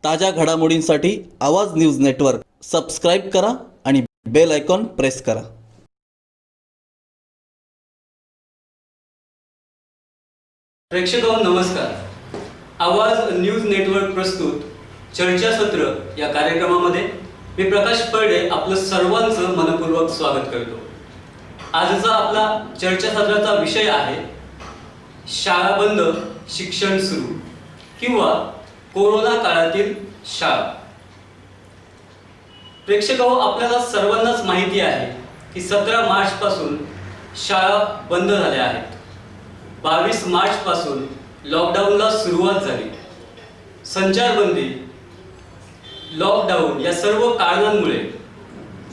ताज्या घडामोडींसाठी आवाज न्यूज नेटवर्क सबस्क्राईब करा आणि बेल आयकॉन प्रेस करा. प्रेक्षकांनो नमस्कार. आवाज न्यूज नेटवर्क प्रस्तुत चर्चासत्र या कार्यक्रमामध्ये मी प्रकाश पडे आपलं सर्वांचं मनपूर्वक स्वागत करतो. आजचा आपला चर्चासत्राचा विषय आहे शाळा बंद शिक्षण सुरू किंवा कोरोना काळातील शाळा. प्रेक्षकांनो, आपल्याला सर्वांनाच माहिती आहे की 17 मार्च पासून शाळा बंद झाल्या आहेत. 22 मार्च पासून लॉकडाऊनला सुरुवात झाली. संचारबंदी, लॉकडाऊन या सर्व कारणांमुळे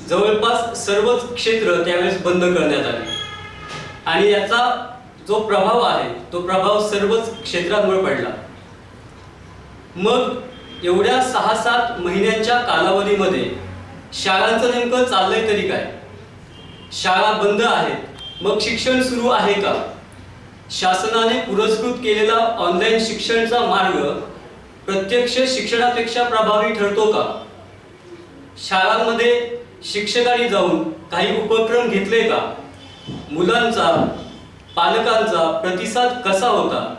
जवळपास सर्वच क्षेत्र त्यावेळेस बंद करण्यात आली आणि याचा जो प्रभाव आहे तो प्रभाव सर्वच क्षेत्रांवर पडला. मग एवढ्या 6-7 महिन्यांच्या कालावधीमध्ये शाळांचं नेमकं चाललंय तरी काय? शाळा बंद आहेत, मग शिक्षण सुरू आहे का? शासनाने पुरस्कृत केलेला ऑनलाईन शिक्षणाचा मार्ग प्रत्यक्ष शिक्षणापेक्षा प्रभावी ठरतो का? शाळांमध्ये शिक्षकांनी जाऊन काही उपक्रम घेतले का? मुलांचा, पालकांचा प्रतिसाद कसा होता?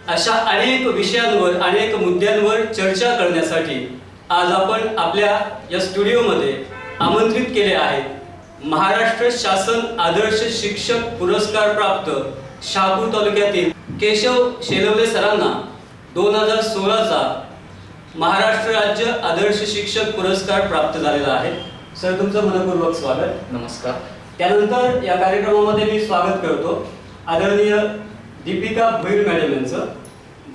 अशा अनेक विषयांवर, अनेक मुद्द्यांवर चर्चा करण्यासाठी आज आपण आपल्या या स्टुडिओमध्ये आमंत्रित केले आहेत महाराष्ट्र शासन आदर्श शिक्षक पुरस्कार प्राप्त शहापूर तालुक्यातील केशव शेलवले सरांना 2016चा महाराष्ट्र राज्य आदर्श शिक्षक पुरस्कार प्राप्त झालेला आहे. सर, तुमचं मनपूर्वक स्वागत. नमस्कार. त्यानंतर या कार्यक्रमामध्ये मी स्वागत करतो आदरणीय दीपिका भोईर मॅडम यांचं.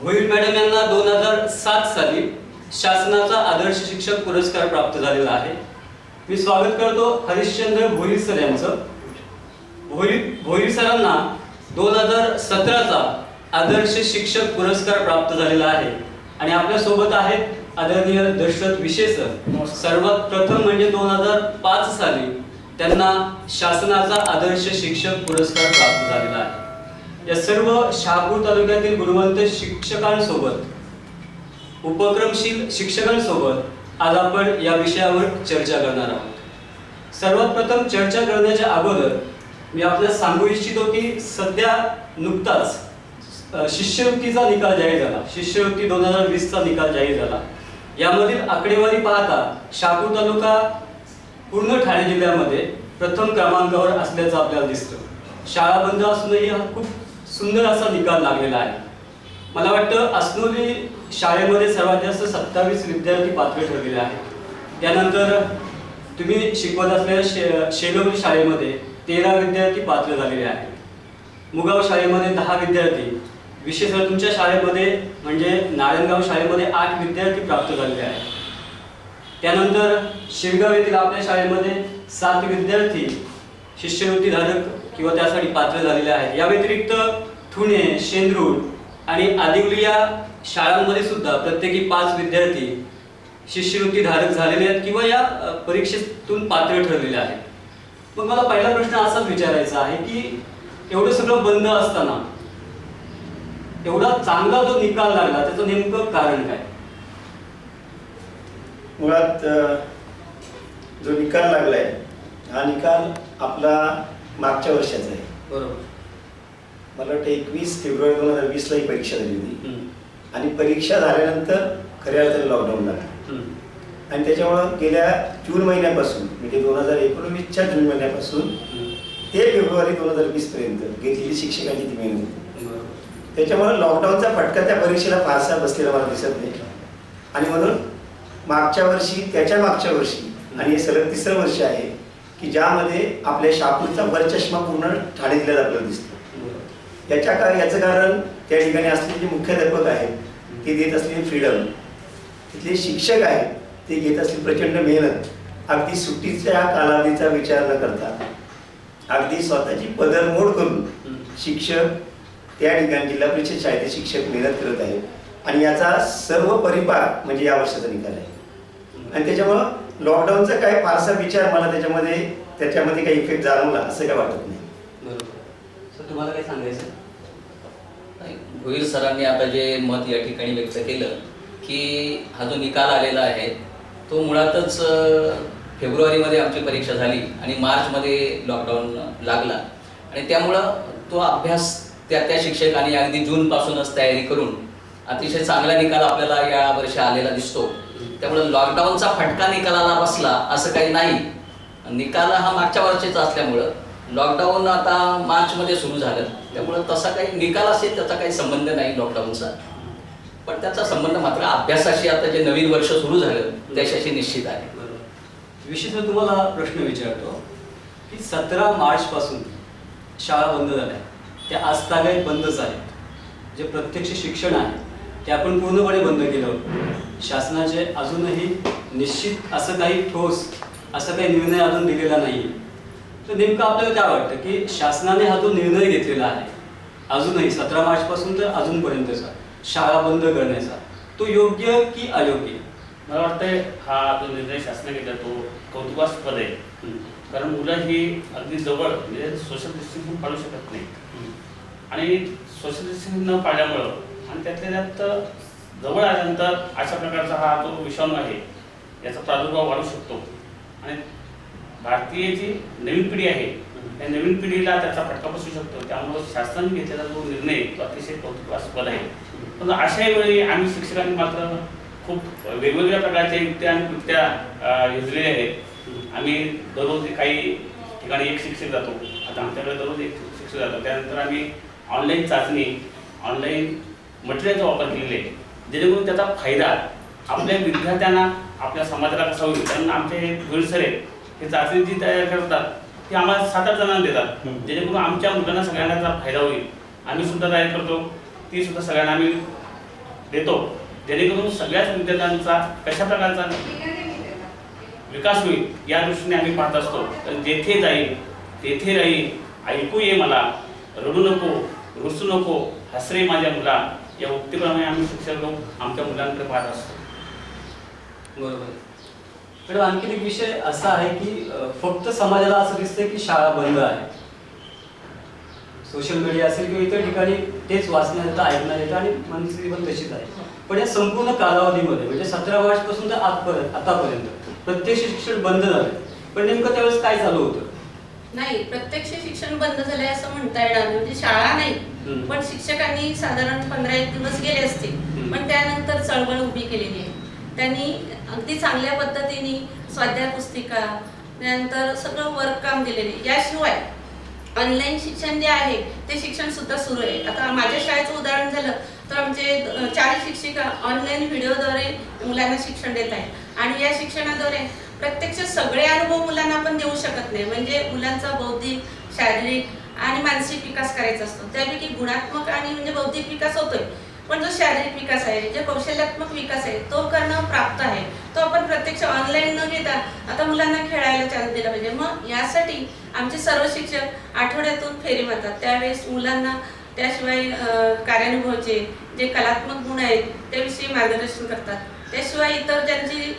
भोईर मॅडम यांना 2007 साली शासनाचा आदर्श शिक्षक पुरस्कार प्राप्त झालेला आहे. मी स्वागत करतो हरिश्चंद्र भोईर सर यांचं. भोईर सरांना 2017चा आदर्श शिक्षक पुरस्कार प्राप्त झालेला आहे आणि आपल्या सोबत आहेत आदरणीय दशरथ विशे सर. सर्वात प्रथम म्हणजे 2005 साली त्यांना शासनाचा आदर्श शिक्षक पुरस्कार प्राप्त झालेला आहे. या सर्व शहापूर तालुक्यातील गुणवंत शिक्षकांसोबत, उपक्रमशील शिक्षकांसोबत आज आपण या विषयावर चर्चा करणार आहोत. सर्वात प्रथम चर्चा करण्याच्या अगोदर मी आपल्याला सांगू इच्छितो की सध्या नुकताच शिष्यवृत्तीचा निकाल जाहीर झाला. शिष्यवृत्ती 2020चा निकाल जाहीर झाला. यामधील आकडेवारी पाहता शहापूर तालुका पूर्ण ठाणे जिल्ह्यामध्ये प्रथम क्रमांकावर असल्याचं आपल्याला दिसतं. शाळा बंद असूनही हा खूप सुंदर असा निकाल लागलेला आहे. मला वाटतं अस्नोली शाळेमध्ये सर्वात जास्त 27 विद्यार्थी पात्र ठरलेले आहेत. त्यानंतर तुम्ही शिकवत असलेल्या शेलवली शाळेमध्ये 13 विद्यार्थी पात्र झालेले आहेत. मुगाव शाळेमध्ये 10 विद्यार्थी, विशेष तुमच्या शाळेमध्ये म्हणजे नारायणगाव शाळेमध्ये 8 विद्यार्थी प्राप्त झालेले आहेत. त्यानंतर शिरगाव येथील आपल्या शाळेमध्ये 7 विद्यार्थी शिष्यवृत्तीधारक किंवा त्यासाठी पात्र झालेले आहेत. या व्यतिरिक्त ठुणे, शेंद्रूर आणि आदिवली या शाळांमध्ये सुद्धा प्रत्येकी 5 विद्यार्थी शिष्यवृत्तीधारक झालेले आहेत किंवा या परीक्षेतून पात्र ठरलेले आहेत. मग मला पहिला प्रश्न असाच विचारायचा आहे की एवढं सगळं बंद असताना एवढा चांगला जो निकाल लागला त्याचं नेमकं कारण काय? मुळात जो निकाल लागलाय हा निकाल आपला मागच्या वर्षाचा आहे. बरोबर. मला वाटतं 21 फेब्रुवारी 2020 ला ही परीक्षा झाली होती आणि परीक्षा झाल्यानंतर खऱ्या अर्थाने लॉकडाऊन लागला आणि त्याच्यामुळं गेल्या जून महिन्यापासून म्हणजे 2019च्या जून महिन्यापासून ते फेब्रुवारी 2020 पर्यंत घेतलेली शिक्षकांची ती मेहनत होती. त्याच्यामुळे लॉकडाऊनचा फटका त्या परीक्षेला फारसा बसलेला मला दिसत नाही आणि म्हणून मागच्या वर्षी, त्याच्या मागच्या वर्षी आणि हे सलग 3रं वर्ष आहे की ज्यामध्ये आपल्या शहापूरचा वरचष्मा पूर्ण ठाणे जिल्ह्यात आपल्याला दिसतो. याचं कारण त्या ठिकाणी असलेले जे मुख्याध्यापक आहेत ते देत असलेली फ्रीडम, तिथले शिक्षक आहेत ते घेत असलेली प्रचंड मेहनत, अगदी सुट्टीच्या कालावधीचा विचार न करता अगदी स्वतःची पदरमोड करून शिक्षक त्या ठिकाणी जिल्हा परिषद शाळेचे शिक्षक मेहनत करत आहेत आणि याचा सर्व परिपाक म्हणजे या वर्षाचा निकाल आहे. आणि त्याच्यामुळं लॉकडाऊनचा काय फारसा विचार मला त्याच्यामध्ये काही इफेक्ट जाणवला असं काय वाटत नाही. बरोबर. सर, तुम्हाला काय सांगायचं? भोईर सरांनी आता जे मत या ठिकाणी व्यक्त केलं की हा जो निकाल आलेला आहे तो मुळातच फेब्रुवारीमध्ये आमची परीक्षा झाली आणि मार्चमध्ये लॉकडाऊन लागला आणि त्यामुळं तो अभ्यास त्या शिक्षकांनी अगदी जूनपासूनच तयारी करून अतिशय चांगला निकाल आपल्याला या वर्षी आलेला दिसतो. त्यामुळं लॉकडाऊनचा फटका निकालाला बसला असं काही नाही. निकाल हा मागच्या वर्षीच असल्यामुळं लॉकडाऊन आता मार्चमध्ये सुरू झालं, त्यामुळं तसा काही निकाल असेल त्याचा काही संबंध नाही लॉकडाऊनचा, पण त्याचा संबंध मात्र अभ्यासाशी आता जे नवीन वर्ष सुरू झालं त्याच्याशी निश्चित आहे. विशेष मी तुम्हाला प्रश्न विचारतो की 17 मार्चपासून शाळा बंद झाल्या, त्या आजतागायत बंदच आहेत. जे प्रत्यक्ष शिक्षण आहे ते आपण पूर्णपणे बंद केलं होतं. शासनाचे अजूनही निश्चित असं काही ठोस असा काही निर्णय अजून दिलेला नाही. तर नेमकं आपल्याला काय वाटतं की शासनाने हा जो निर्णय घेतलेला आहे अजूनही 17 मार्चपासून तर अजूनपर्यंतचा शाळा बंद करण्याचा, तो योग्य की अयोग्य? मला वाटतंय हा जो निर्णय शासनाने घेतला तो कौतुकास्पद आहे. कारण मुलं ही अगदी जवळ म्हणजे सोशल डिस्टन्सिंग पाळू शकत नाही आणि सोशल डिस्टन्सिंग न पाळल्यामुळं आणि त्यातल्या त्यात जवळ आल्यानंतर अशा प्रकारचा हा जो विषाणू आहे याचा प्रादुर्भाव वाढू शकतो आणि भारतीय जी नवीन पिढी आहे त्या नवीन पिढीला त्याचा फटका बसू शकतो. त्यामुळे शासनाने घेतलेला जो निर्णय तो अतिशय कौतुकास्पद आहे. पण अशाही वेळी आम्ही शिक्षकांनी मात्र खूप वेगवेगळ्या प्रकारच्या युक्त्या आणि कृत्या योजलेल्या आहेत. आम्ही दररोज काही ठिकाणी एक शिक्षक जातो, आता आमच्याकडे दररोज एक शिक्षक जातो. त्यानंतर आम्ही ऑनलाईन चाचणी, ऑनलाईन मटेरियलचा वापर केलेला आहे, जेणेकरून त्याचा फायदा आपल्या विद्यार्थ्यांना आपल्या समाजाला कसा होईल. कारण आमचे हे सर आहेत हे चाचणी जी तयार करतात ती आम्हाला 7-8 जणांना देतात, जेणेकरून आमच्या मुलांना सगळ्यांना त्याचा फायदा होईल. आम्ही सुद्धा तयार करतो, ती सुद्धा सगळ्यांना आम्ही देतो, जेणेकरून सगळ्याच विद्यार्थ्यांचा कशा प्रकारचा विकास होईल या दृष्टीने आम्ही पाहत असतो. तर जेथे जाईल तेथे राहील, ऐकू ये मला, रडू नको, रुसू नको, हसरे माझ्या मुला, या उक्तीप्रमाणे आम्ही शिक्षक लोक आमच्या मुलांकडे पाहत असतो. बरोबर. पण आणखीन एक विषय असा आहे की फक्त समाजाला असं दिसतंय की शाळा बंद आहे. सोशल मीडिया असेल किंवा इतर ठिकाणी तेच वाचण्यात येतं, ऐकण्यात येतं आणि मनस्थिती पण तशीच आहे. पण या संपूर्ण कालावधीमध्ये म्हणजे 17 मार्चपासून तर आतापर्यंत प्रत्यक्ष शिक्षण बंद झालं, पण नेमकं त्यावेळेस काय चालू होतं? नाही, प्रत्यक्ष शिक्षण बंद झालंय असं म्हणता येणार नाही. म्हणजे शाळा नाही, पण शिक्षकांनी साधारण 15-1 दिवस गेले असते, पण त्यानंतर चळवळ उभी केलेली आहे. त्यांनी अगदी चांगल्या पद्धतीने स्वाध्याय पुस्तिका, त्यानंतर सगळं वर्क काम दिलेले. याशिवाय ऑनलाईन शिक्षण जे आहे ते शिक्षण सुद्धा सुरू आहे. आता माझ्या शाळेचं उदाहरण झालं तर आमचे 4 शिक्षिका ऑनलाईन व्हिडिओद्वारे मुलांना शिक्षण देत आहेत आणि या शिक्षणाद्वारे प्रत्यक्ष सगळे अनुभव मुलांना आपण देऊ शकत नाही. म्हणजे मुलांचा बौद्धिक, शारीरिक आणि मानसिक विकास करायचा असतो. त्यापैकी गुणात्मक आणि म्हणजे बौद्धिक विकास होतोय, पण जो शारीरिक विकास आहे, जे कौशल्यात्मक विकास आहे तो करणं प्राप्त आहे. तो आपण प्रत्यक्ष ऑनलाईन न घेता आता मुलांना खेळायला चान्स दिला पाहिजे. मग यासाठी आमचे सर्व शिक्षक आठवड्यातून फेरी मारतात. त्यावेळेस मुलांना त्याशिवाय कार्यानुभवाचे जे कलात्मक गुण आहेत त्याविषयी मार्गदर्शन करतात. त्याशिवाय इतर ज्यांची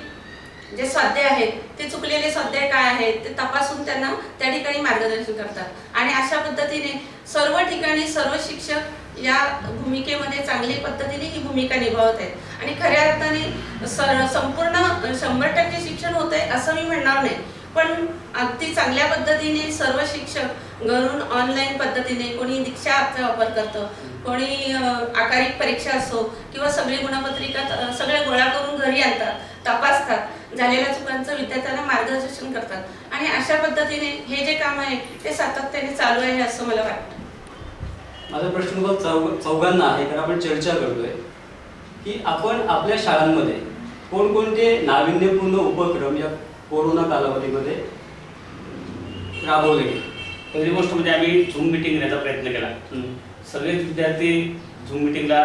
जे स्वाध्याय आहेत ते चुकलेले स्वाध्याय काय आहेत ते तपासून त्यांना त्या ठिकाणी मार्गदर्शन करतात आणि अशा पद्धतीने सर्व ठिकाणी सर्व शिक्षक या भूमिकेमध्ये चांगली पद्धतीने ही भूमिका निभावत आहेत. आणि खऱ्या अर्थाने संपूर्ण 100% शिक्षण होत आहे असं मी म्हणणार नाही, पण अगदी चांगल्या पद्धतीने सर्व शिक्षक घरून ऑनलाईन पद्धतीने, कोणी दीक्षा ॲपचा वापर करतं, कोणी आकारिक परीक्षा असो किंवा सगळी गुणपत्रिका सगळे गोळा करून घरी आणतात, तपासतात, झालेल्या चुकांचं विद्यार्थ्यांना मार्गदर्शन करतात आणि अशा पद्धतीने हे जे काम आहे ते सातत्याने चालू आहे असं मला वाटतं. माझा प्रश्न तुम्हाला चौघांना आहे, कारण आपण चर्चा करतोय की आपण आपल्या शाळांमध्ये कोणकोणते नाविन्यपूर्ण उपक्रम या कोरोना कालावधीमध्ये राबवले गेले. पहिली गोष्ट म्हणजे आम्ही झूम मिटिंग घेण्याचा प्रयत्न केला. सगळे विद्यार्थी झूम मिटिंगला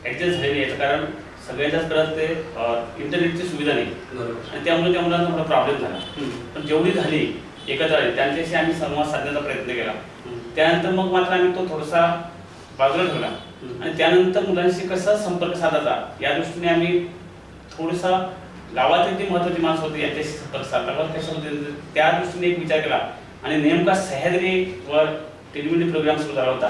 ॲडजस्ट झालेले आहेत, कारण सगळ्यांच्याच परत ते इंटरनेटची सुविधा नाही आणि त्यामुळे त्या मुलांना थोडा प्रॉब्लेम झाला. पण जेवढी झाली एकत्र आली त्यांच्याशी आम्ही संवाद साधण्याचा प्रयत्न केला. त्यानंतर मग मात्र आम्ही तो थोडासा बाजूला ठेवला आणि त्यानंतर मुलांशी कसा संपर्क साधायचा या दृष्टीने आम्ही थोडासा गावातील जी महत्त्वाची माणसं होती यांच्याशी संपर्क साधला. कशा पद्धतीने त्या दृष्टीने एक विचार केला आणि नेमका सह्याद्रीवर टेलिव्हिजन प्रोग्राम सुरू झाला होता.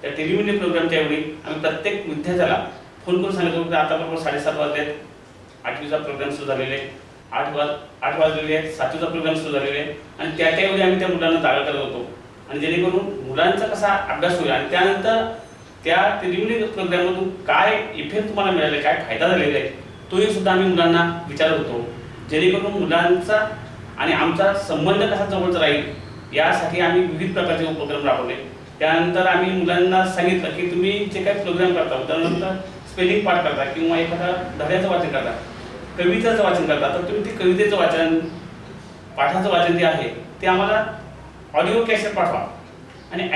त्या टेलिव्हिजन प्रोग्रामच्या वेळी आम्ही प्रत्येक विद्यार्थ्याला फोन करून सांगितलं की आता बरोबर 7:30 वाजले, 8वीचा प्रोग्राम सुरू झालेले आहे, 8 वाजलेले आहेत, 7वीचा प्रोग्राम सुरू झालेले आहे आणि त्यावेळी आम्ही त्या मुलांना जागा करत होतो आणि जेणेकरून मुलांचा कसा अभ्यास होईल आणि त्यानंतर त्या रिव्हिनिंग प्रोग्राममधून काय इफेक्ट तुम्हाला मिळाले, काय फायदा झालेला आहे तोही सुद्धा आम्ही मुलांना विचारत होतो, जेणेकरून मुलांचा आणि आमचा संबंध कसा जवळचा राहील यासाठी आम्ही विविध प्रकारचे उपक्रम राबवले. त्यानंतर आम्ही मुलांना सांगितलं की तुम्ही जे काही प्रोग्राम करता, उदाहरणार्थ स्पेलिंग पाठ करता किंवा एखादा धड्याचं वाचन करता, कवितेचं वाचन करता, तर तुम्ही ते कवितेचं वाचन, पाठाचं वाचन जे आहे ते आम्हाला ऑडिओ कॅसेट पाठवा आणि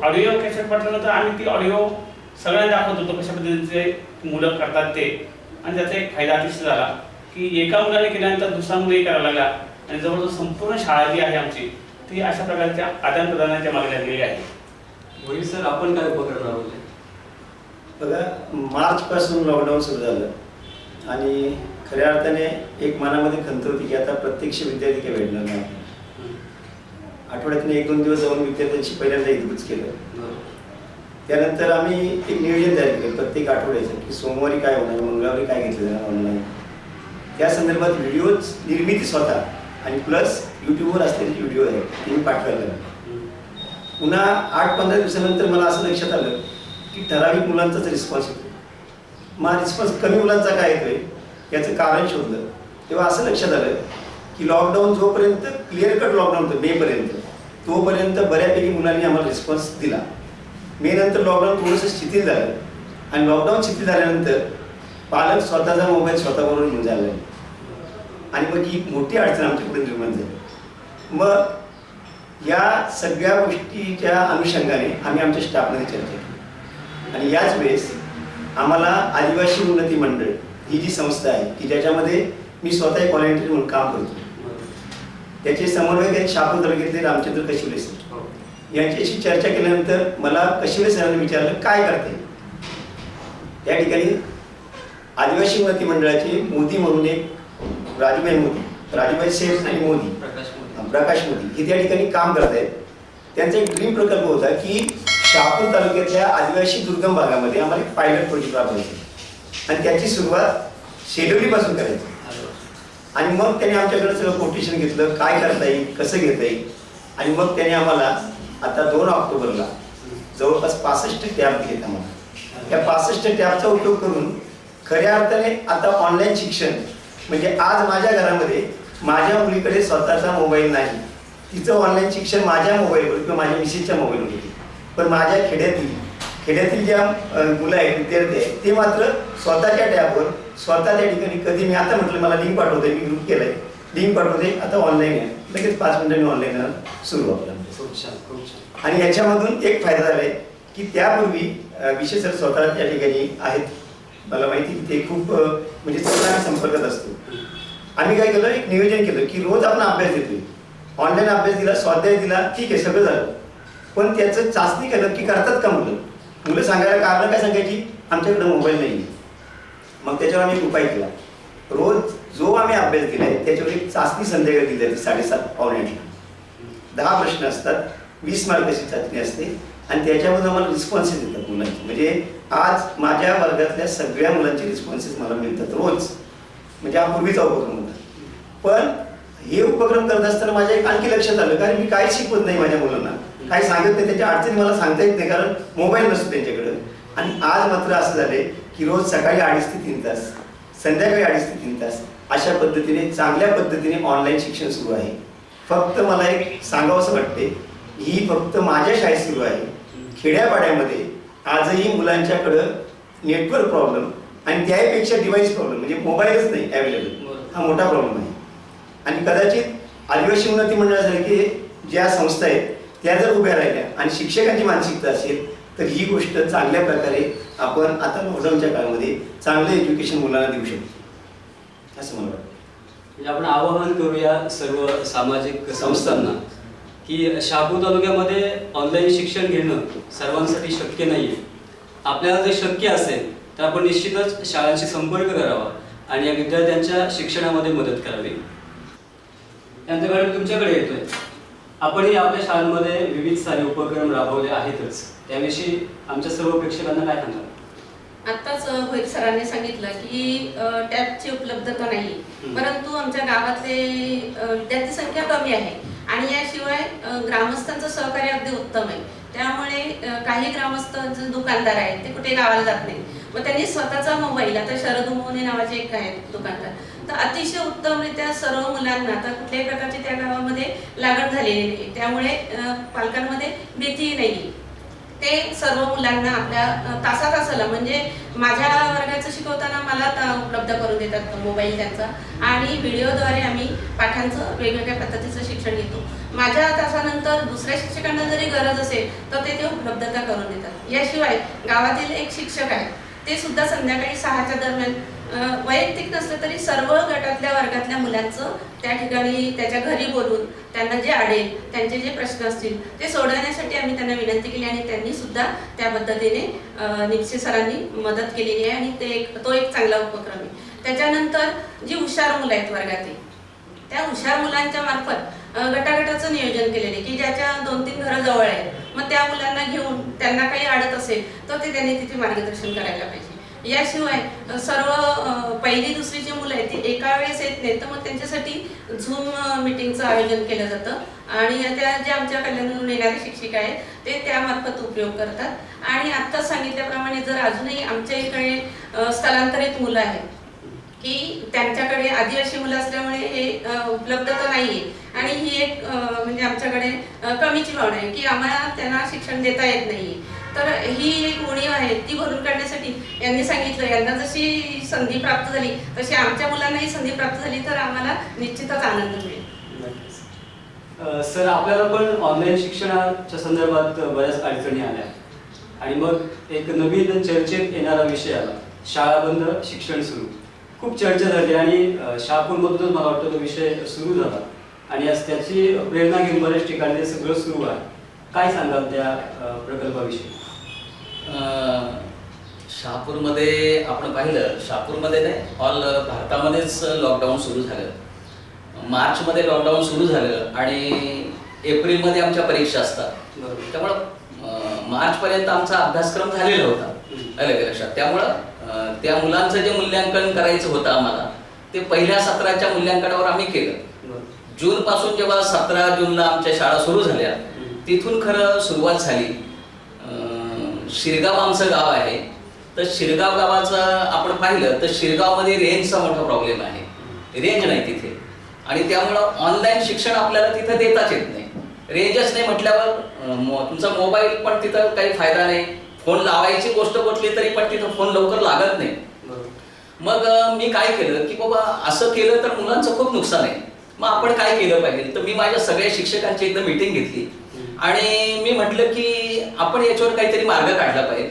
ऑडिओ कॅसेट पाठवल्यानंतर आम्ही ती ऑडिओ सगळ्यांना दाखवत होतो कशा पद्धतीचे मुलं करतात ते. आणि त्याचा एक फायदा अतिशय झाला की एका मुलाने केल्यानंतर दुसरा मुलंही करायला लागला आणि जवळजवळ संपूर्ण शाळा जी आहे आमची ती अशा प्रकारच्या आदान प्रदानाच्या मागे लागलेली आहे. होईल सर, आपण काय उपक्रम राबवले? बघा, मार्चपासून लॉकडाऊन सुरू झालं आणि खऱ्या अर्थाने एक मनामध्ये खंत होती की आता प्रत्यक्ष विद्यार्थी काही भेटणार नाही. आठवड्यातून 1-2 दिवस जाऊन विद्यार्थ्यांशी पहिल्यांदा एकूच केलं. त्यानंतर आम्ही एक नियोजन तयार केलं प्रत्येक आठवड्याचं की सोमवारी काय होणार, मंगळवारी काय घेतलं जाणार ऑनलाईन. त्या संदर्भात व्हिडिओज निर्मिती स्वतः आणि प्लस यूट्यूबवर असलेले व्हिडिओ आहेत ते मी पाठवायला लागलो. पुन्हा 8-15 दिवसानंतर मला असं लक्षात आलं की ठराविक मुलांचाच रिस्पॉन्स येतो. मग रिस्पॉन्स कमी मुलांचा काय येतोय याचं कारण शोधलं. तेव्हा असं लक्षात आलं की लॉकडाऊन जोपर्यंत क्लिअर कट लॉकडाऊन होतं मेपर्यंत, तोपर्यंत बऱ्यापैकी मुलांनी आम्हाला रिस्पॉन्स दिला. मे नंतर लॉकडाऊन थोडंसं शिथिल झालं आणि लॉकडाऊन शिथिल झाल्यानंतर पालक स्वतःचा मोबाईल स्वतःबरोबर घेऊन जायला लागले आणि मग ही मोठी अडचण आमच्याकडे निर्माण झाली. मग या सगळ्या गोष्टीच्या अनुषंगाने आम्ही आमच्या स्टाफमध्ये चर्चा केली आणि याच वेळेस आम्हाला आदिवासी उन्नती मंडळ ही जी संस्था आहे की ज्याच्यामध्ये मी स्वतः एक व्हॉलेंटियर म्हणून काम करतो, त्याचे समन्वयक आहेत शहापूर तालुक्यातले रामचंद्र कशिवले सर. यांच्याशी चर्चा केल्यानंतर मला कशिवले सरांनी विचारलं काय करते. त्या ठिकाणी आदिवासी उन्नती मंडळाचे मोदी म्हणून एक राजूभाई सेठ आणि मोदी प्रकाश मोदी हे त्या ठिकाणी काम करत आहेत. त्यांचा एक ड्रीम प्रकल्प होता की शहापूर तालुक्यातल्या आदिवासी दुर्गम भागामध्ये आम्हाला एक पायलट प्रोजेक्ट राबवायचं आणि त्याची सुरुवात शेडोलीपासून करायची. आणि मग त्याने आमच्याकडे सगळं कोटेशन घेतलं काय करता येईल, कसं घेता येईल आणि मग त्याने आम्हाला आता 2 ऑक्टोबरला जवळपास 65 टॅब दिलेत आम्हाला. त्या 65 टॅबचा उपयोग करून खऱ्या अर्थाने आता ऑनलाईन शिक्षण म्हणजे आज माझ्या घरामध्ये माझ्या मुलीकडे स्वतःचा मोबाईल नाही, तिचं ऑनलाईन शिक्षण माझ्या मोबाईलवर किंवा माझ्या मिसेसच्या मोबाईलवर होते. पण माझ्या खेड्यातील ज्या मुलं आहेत विद्यार्थी आहेत ते मात्र स्वतःच्या टॅबवर स्वतः त्या ठिकाणी कधी मी आता म्हटलं मला लिंक पाठवते, मी ग्रुप केलाय, लिंक पाठवते, आता ऑनलाईन आहे, लगेच 5 मिनिटांनी ऑनलाईन सुरू आपलं. आणि याच्यामधून एक फायदा झालाय की त्यापूर्वी विशेष सर स्वतः त्या ठिकाणी आहेत, मला माहिती की ते खूप म्हणजे चांगला संपर्कात असतो. आम्ही काय केलं, एक नियोजन केलं की रोज आपण अभ्यास देतोय, ऑनलाईन अभ्यास दिला, स्वाध्याय दिला, ठीक आहे सगळं झालं, पण त्याचं चाचणी काय नक्की करतात का मुलं सांगायला कारण काय सांगायची आमच्याकडे मोबाईल नाही. मग त्याच्यावर आम्ही एक उपाय केला, रोज जो आम्ही अभ्यास दिलाय त्याच्यावर एक चाचणी संध्याकाळी दिली जाते 7:30-8ला. 10 प्रश्न असतात, 20 मार्काची चाचणी असते आणि त्याच्यामध्ये आम्हाला रिस्पॉन्सेस देतात मुलांचे. म्हणजे आज माझ्या वर्गातल्या सगळ्या मुलांचे रिस्पॉन्सेस मला मिळतात रोज, म्हणजे हा पूर्वीचा उपक्रम होता. पण हे उपक्रम करत असताना माझ्या एक आणखी लक्षात आलं कारण मी काही शिकवत नाही माझ्या मुलांना, काही सांगत नाही, त्यांच्या अडचणी मला सांगता येत नाही कारण मोबाईल नसतो त्यांच्याकडे. आणि आज मात्र असं झाले की रोज सकाळी 2.5 ते 3 तास, संध्याकाळी 2.5 ते 3 तास अशा पद्धतीने चांगल्या पद्धतीने ऑनलाईन शिक्षण सुरू आहे. फक्त मला एक सांगावंसं वाटते, ही फक्त माझ्या शाळेत सुरू आहे. खेड्यापाड्यामध्ये आजही मुलांच्याकडं नेटवर्क प्रॉब्लेम आणि त्यापेक्षा डिव्हाइस प्रॉब्लेम म्हणजे मोबाईलच नाही अवेलेबल, हा मोठा प्रॉब्लेम आहे. आणि कदाचित आदिवासी उन्नती मंडळासारखे ज्या संस्था आहेत त्या जर उभ्या राहिल्या आणि शिक्षकांची मानसिकता असेल तर ही गोष्ट चांगल्या प्रकारे आपण आता लॉकडाऊनच्या काळामध्ये चांगलं एज्युकेशन मुलांना देऊ शकतो असं मला वाटतं. म्हणजे आपण आवाहन करूया सर्व सामाजिक संस्थांना की शहापूर तालुक्यामध्ये ऑनलाईन शिक्षण घेणं सर्वांसाठी शक्य नाही आहे. आपल्याला जर शक्य असेल तर आपण निश्चितच शाळांशी संपर्क करावा आणि या विद्यार्थ्यांच्या शिक्षणामध्ये मदत करावी. यांच्याकडे तुमच्याकडे येतोय, आपणही आपल्या शाळांमध्ये विविध सारे उपक्रम राबवले आहेतच, त्याविषयी आमच्या सर्व प्रेक्षकांना काय सांगाल? आत्ताच होईल सरांनी सांगितलं की टॅबची उपलब्धता नाही, परंतु आमच्या गावातले विद्यार्थी संख्या कमी आहे आणि याशिवाय ग्रामस्थांचं सहकार्य अगदी उत्तम आहे. त्यामुळे काही ग्रामस्थ जे दुकानदार आहेत ते कुठे गावाला जात नाही, मग त्यांनी स्वतःचा मोबाईल, आता शरद उमोने नावाचे एक आहेत दुकानदार, तर अतिशय उत्तमरित्या सर्व मुलांना आता कुठल्याही प्रकारची त्या गावामध्ये लागण झालेली नाही, त्यामुळे पालकांमध्ये भीतीही नाही. ते सर्व मुलांना आपल्या तासाला म्हणजे माझ्या वर्गाचं शिकवताना मला उपलब्ध करून देतात मोबाईल त्यांचा, आणि व्हिडिओद्वारे आम्ही पाठांचं वेगवेगळ्या पद्धतीचं शिक्षण घेतो. माझ्या तासानंतर दुसऱ्या शिक्षकांना जरी गरज असेल तर ते उपलब्धता करून देतात. याशिवाय गावातील एक शिक्षक आहेत, ते सुद्धा संध्याकाळी 6च्या दरम्यान वैयक्तिक नसलं तरी सर्व गटातल्या वर्गातल्या मुलांचं त्या ठिकाणी त्याच्या घरी बोलून त्यांना जे अडेल, त्यांचे जे प्रश्न असतील ते सोडवण्यासाठी आम्ही त्यांना विनंती केली आणि त्यांनी सुद्धा त्या पद्धतीने निपसे सरांनी मदत केलेली आहे आणि तो एक चांगला उपक्रम आहे. त्याच्यानंतर जी हुशार मुलं आहेत वर्गातील, त्या हुशार मुलांच्या मार्फत गटागटाचं नियोजन केलेले की ज्याच्या 2-3 घरं जवळ आहेत, मग त्या मुलांना घेऊन त्यांना काही अडत असेल तर ते त्यांनी तिथे मार्गदर्शन करायला पाहिजे. याशिवाय सर्व 1ली-2रीची मुलं आहेत ती एका वेळेस येत नाहीत, तर मग त्यांच्यासाठी झूम मीटिंगचं आयोजन केलं जातं आणि त्या जे आमच्या कल्याणवरून येणारे शिक्षिका आहेत ते त्यामार्फत उपयोग करतात. आणि आत्ताच सांगितल्याप्रमाणे जर अजूनही आमच्या इकडे स्थलांतरित मुलं आहेत की त्यांच्याकडे आदिवासी मुलं असल्यामुळे हे उपलब्धता नाही आहे आणि ही एक म्हणजे आमच्याकडे कमीची भावना आहे की आम्हाला त्यांना शिक्षण देता येत नाही, तर ही एक उणीव आहे ती भरून काढण्यासाठी यांनी सांगितलं यांना जशी संधी प्राप्त झाली तशी आमच्या मुलांनाही संधी प्राप्त झाली तर आम्हाला निश्चितच आनंद मिळेल. सर, आपल्याला पण ऑनलाईन शिक्षणाच्या संदर्भात बऱ्याच अडचणी आल्या आणि मग एक नवीन चर्चेत येणारा विषय आला, शाळा बंद शिक्षण सुरू. खूप चर्चा झाली आणि शहापूरमधूनच मला वाटतं तो विषय सुरू झाला आणि आज त्याची प्रेरणा घेऊन बऱ्याच ठिकाणी ते सगळं सुरू आहे. काय सांगाल त्या प्रकल्पाविषयी? शहापूरमध्ये आपण पाहिलं, शहापूरमध्ये नाही ऑल भारतामध्येच लॉकडाऊन सुरू झालं. मार्चमध्ये लॉकडाऊन सुरू झालं आणि एप्रिलमध्ये आमच्या परीक्षा असतात, त्यामुळं मार्चपर्यंत आमचा अभ्यासक्रम झालेला होता अलग लक्षात. त्यामुळं त्या मुलांचं जे मूल्यांकन करायचं होतं आम्हाला ते पहिल्या सत्राच्या मूल्यांकनावर आम्ही केलं. जूनपासून जेव्हा 17 जूनला आमच्या शाळा सुरू झाल्या तिथून खरं सुरुवात झाली. शिरगाव आमचं गाव आहे, तर शिरगाव गावाचं आपण पाहिलं तर शिरगावमध्ये रेंजचा मोठा प्रॉब्लेम आहे, रेंज नाही तिथे आणि त्यामुळं ऑनलाईन शिक्षण आपल्याला तिथं देताच येत नाही. रेंजच नाही म्हटल्यावर तुमचा मोबाईल पण तिथं काही फायदा नाही, फोन लावायची गोष्ट बोलली तरी पण तिथं फोन लवकर लागत नाही. मग मी काय केलं की बाबा असं केलं तर मुलांचं खूप नुकसान आहे, मग आपण काय केलं पाहिजे. तर मी माझ्या सगळ्या शिक्षकांची एकदा मीटिंग घेतली आणि मी म्हटलं की आपण याच्यावर काहीतरी मार्ग काढला पाहिजे.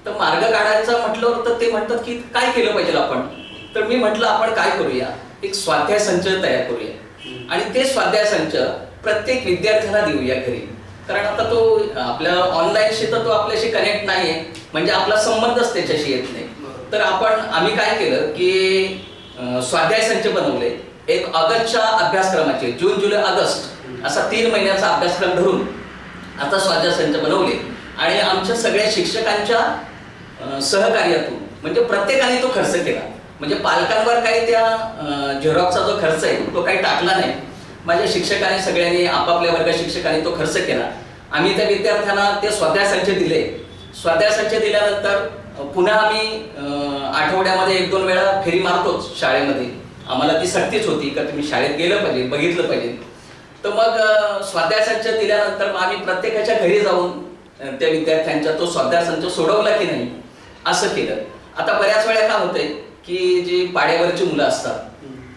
तर मार्ग काढायचा म्हटलं तर ते म्हणतात की काय केलं पाहिजे आपण. तर मी म्हटलं आपण काय करूया, एक स्वाध्याय संच तयार करूया आणि ते स्वाध्याय संच प्रत्येक विद्यार्थ्याला देऊया घरी. कारण आता तो आपल्या ऑनलाईनशी तर तो आपल्याशी कनेक्ट नाहीये, म्हणजे आपला संबंधच त्याच्याशी येत नाही. तर आम्ही काय केलं की स्वाध्याय संच बनवले. एक ऑगस्टच्या अभ्यासक्रमाचे जून जुलै ऑगस्ट असा 3 महिन्याचा अभ्यासक्रम धरून आता स्वाध्याय संच बनवले आणि आमच्या सगळ्या शिक्षकांच्या सहकार्यातून म्हणजे प्रत्येकाने तो खर्च केला. म्हणजे पालकांवर काही त्या झेरॉक्सचा जो खर्च आहे तो काही टाकला नाही. माझ्या शिक्षकांनी सगळ्यांनी आपापल्या वर्ग शिक्षकांनी तो खर्च केला. आम्ही त्या विद्यार्थ्यांना ते स्वाध्याय संच दिले. स्वाध्याय संच दिल्यानंतर पुन्हा आम्ही आठवड्यामध्ये 1-2 वेळा फेरी मारतोच शाळेमध्ये. आम्हाला ती सक्तीच होती का तुम्ही शाळेत गेलं पाहिजे, बघितलं पाहिजे. तर मग स्वाध्याय संच दिल्यानंतर मग आम्ही प्रत्येकाच्या घरी जाऊन त्या विद्यार्थ्यांचा तो स्वाध्याय संच सोडवला की नाही असं केलं. आता बऱ्याच वेळा काय होतंय की जी पाड्यावरची मुलं असतात,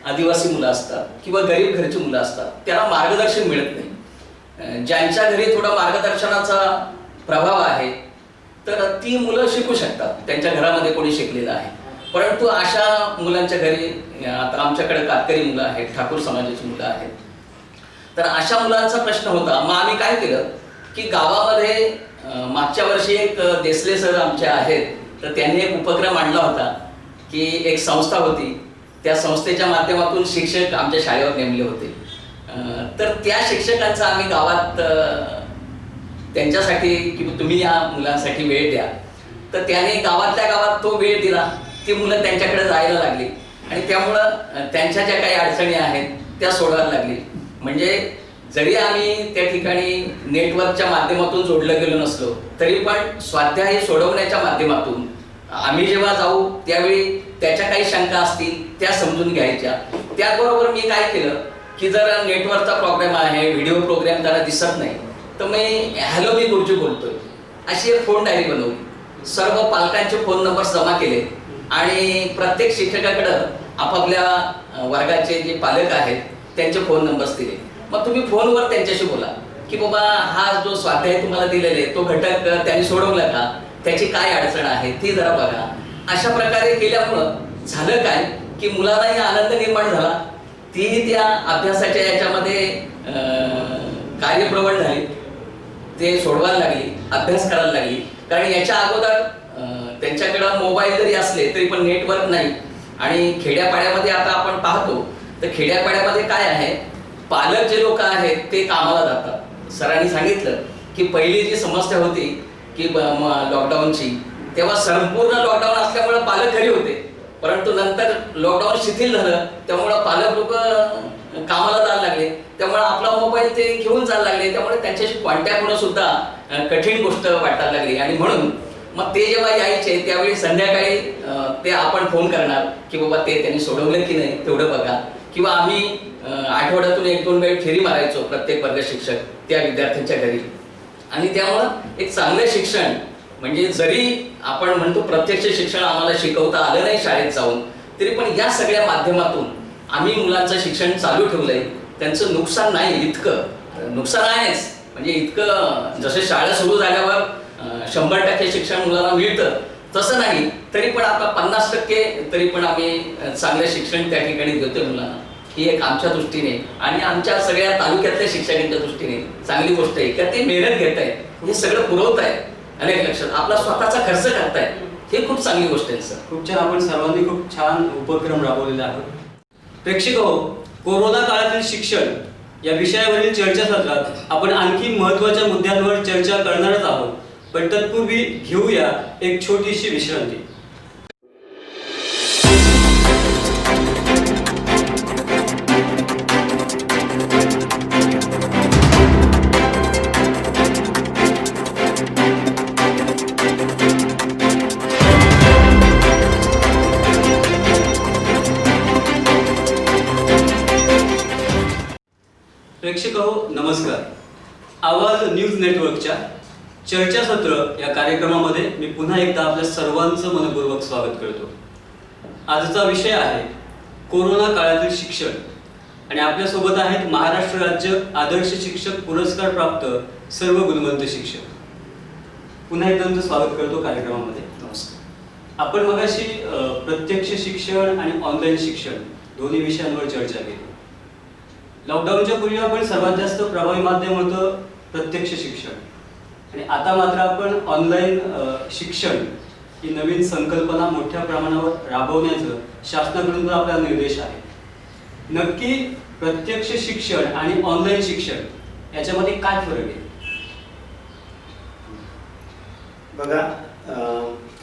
आदिवासी मुलं असतात किंवा गरीब घरची मुलं असतात त्यांना मार्गदर्शन मिळत नाही. ज्यांच्या घरी थोडा मार्गदर्शनाचा प्रभाव आहे तर ती मुलं शिकू शकतात, त्यांच्या घरामध्ये कोणी शिकलेलं आहे. परंतु अशा मुलांच्या घरी आता आमच्याकडे कातकरी मुलं आहेत, ठाकूर समाजाची मुलं आहेत, तर अशा मुलांचा प्रश्न होता. मग आम्ही काय केलं की गावामध्ये मागच्या वर्षी एक देसले सर आमचे आहेत, तर त्यांनी एक उपक्रम आणला होता की एक संस्था होती, त्या संस्थेच्या माध्यमातून शिक्षक आमच्या शाळेवर नेमले होते. तर त्या शिक्षकांचा आम्ही गावात त्यांच्यासाठी की तुम्ही या मुलांसाठी वेळ द्या तर त्याने गावातल्या गावात तो वेळ दिला, ती मुलं त्यांच्याकडे जायला लागली आणि त्यामुळं त्यांच्या ज्या काही अडचणी आहेत त्या सोडवायला लागली. म्हणजे जरी आम्ही त्या ठिकाणी नेटवर्कच्या माध्यमातून जोडलं गेलो नसलो तरी पण स्वाध्याय सोडवण्याच्या माध्यमातून आम्ही जेव्हा जाऊ त्यावेळी त्याच्या काही शंका असतील त्या समजून घ्यायच्या. त्याचबरोबर मी काय केलं की जर नेटवर्कचा प्रॉब्लेम आहे, व्हिडिओ प्रोग्राम त्याला दिसत नाही, तर मी हॅलो मी गुरुजी बोलतोय अशी एक फोन डायरी बनवली. सर्व पालकांचे फोन नंबर जमा केले आणि प्रत्येक शिक्षकाकडं आपापल्या वर्गाचे जे पालक आहेत त्यांचे फोन नंबर्स दिले. मग तुम्ही फोनवर त्यांच्याशी बोला की बाबा हा जो स्वाध्याय तुम्हाला दिलेले तो घटक त्यांनी सोडवला का, त्याची काय अडचण आहे ती जरा बघा. अशा प्रकारे केल्यामुळं झालं काय की मुलालाही आनंद निर्माण झाला, तीही त्या अभ्यासाच्या याच्यामध्ये कार्यप्रवण झाली, ते सोडवायला लागली, अभ्यास करायला लागली. कारण याच्या अगोदर त्यांच्याकडं मोबाईल जरी असले तरी पण नेटवर्क नाही. आणि खेड्यापाड्यामध्ये आता आपण पाहतो तर खेड्यापाड्यामध्ये काय आहे, पालक जे लोक आहेत ते कामाला जातात. सरांनी सांगितलं की पहिली जी समस्या होती की लॉकडाऊनची, तेव्हा संपूर्ण लॉकडाऊन असल्यामुळे पालक घरी होते, परंतु नंतर लॉकडाऊन शिथिल झालं त्यामुळं पालक लोक कामाला जायला लागले, त्यामुळे आपला मोबाईल ते घेऊन जायला लागले, त्यामुळे त्यांच्याशी कॉन्टॅक्ट होणं सुद्धा कठीण गोष्ट वाटायला लागली. आणि म्हणून मग ते जेव्हा यायचे त्यावेळी संध्याकाळी ते आपण फोन करणार की बाबा ते त्यांनी सोडवलं की नाही तेवढं बघा, किंवा आम्ही आठवड्यातून 1-2 वेळ फेरी मारायचो प्रत्येक वर्ग शिक्षक त्या विद्यार्थ्यांच्या घरी. आणि त्यामुळं एक चांगलं शिक्षण म्हणजे जरी आपण म्हणतो प्रत्यक्ष शिक्षण आम्हाला शिकवता आलं नाही शाळेत जाऊन, तरी पण या सगळ्या माध्यमातून आम्ही मुलांचं शिक्षण चालू ठेवलंय. त्यांचं नुकसान नाही, इतकं नुकसान आहेच म्हणजे इतकं जसं शाळा सुरू झाल्यावर 100% शिक्षण मुलांना मिळतं तसं नाही, तरी पण आता 50% तरी पण आम्ही चांगलं शिक्षण त्या ठिकाणी देतोय मुलांना. ही एक आमच्या दृष्टीने आणि आमच्या सगळ्या तालुक्यातल्या शिक्षकांच्या दृष्टीने चांगली गोष्ट आहे का ते मेहनत घेत आहेत, हे सगळं पुरवत आहेत, अनेक लक्षात आपला स्वतःचा खर्च करतायत, हे खूप चांगली गोष्ट आहे सर. खूप छान, आपण सर्वांनी खूप छान उपक्रम राबवलेला आहे. प्रेक्षको, कोरोना काळातील शिक्षण या विषयावरील चर्चासत्रात आपण आणखी महत्त्वाच्या मुद्द्यांवर चर्चा करणारच आहोत, पण तत्पूर्वी घेऊया एक छोटीशी विश्रांती. प्रेक्षको नमस्कार. आवाज न्यूज नेटवर्कच्या चर्चासत्र या कार्यक्रमामध्ये मी पुन्हा एकदा आपल्या सर्वांचं मनपूर्वक स्वागत करतो. आजचा विषय आहे कोरोना काळातील शिक्षण आणि आपल्यासोबत आहेत महाराष्ट्र राज्य आदर्श शिक्षक पुरस्कार प्राप्त सर्व गुणवंत शिक्षक. पुन्हा एकदा तुमचं स्वागत करतो कार्यक्रमामध्ये. नमस्कार. आपण मगाशी प्रत्यक्ष शिक्षण आणि ऑनलाईन शिक्षण दोन्ही विषयांवर चर्चा केली. लॉकडाऊनच्या पूर्वी आपण सर्वात जास्त प्रभावी माध्यम होतं प्रत्यक्ष शिक्षण आणि आता मात्र आपण ऑनलाईन शिक्षण ही नवीन संकल्पना मोठ्या प्रमाणावर राबवण्याचं शासनाकडून आपल्याला निर्देश आहे. नक्की प्रत्यक्ष शिक्षण आणि ऑनलाईन शिक्षण याच्यामध्ये काय फरक आहे? बघा,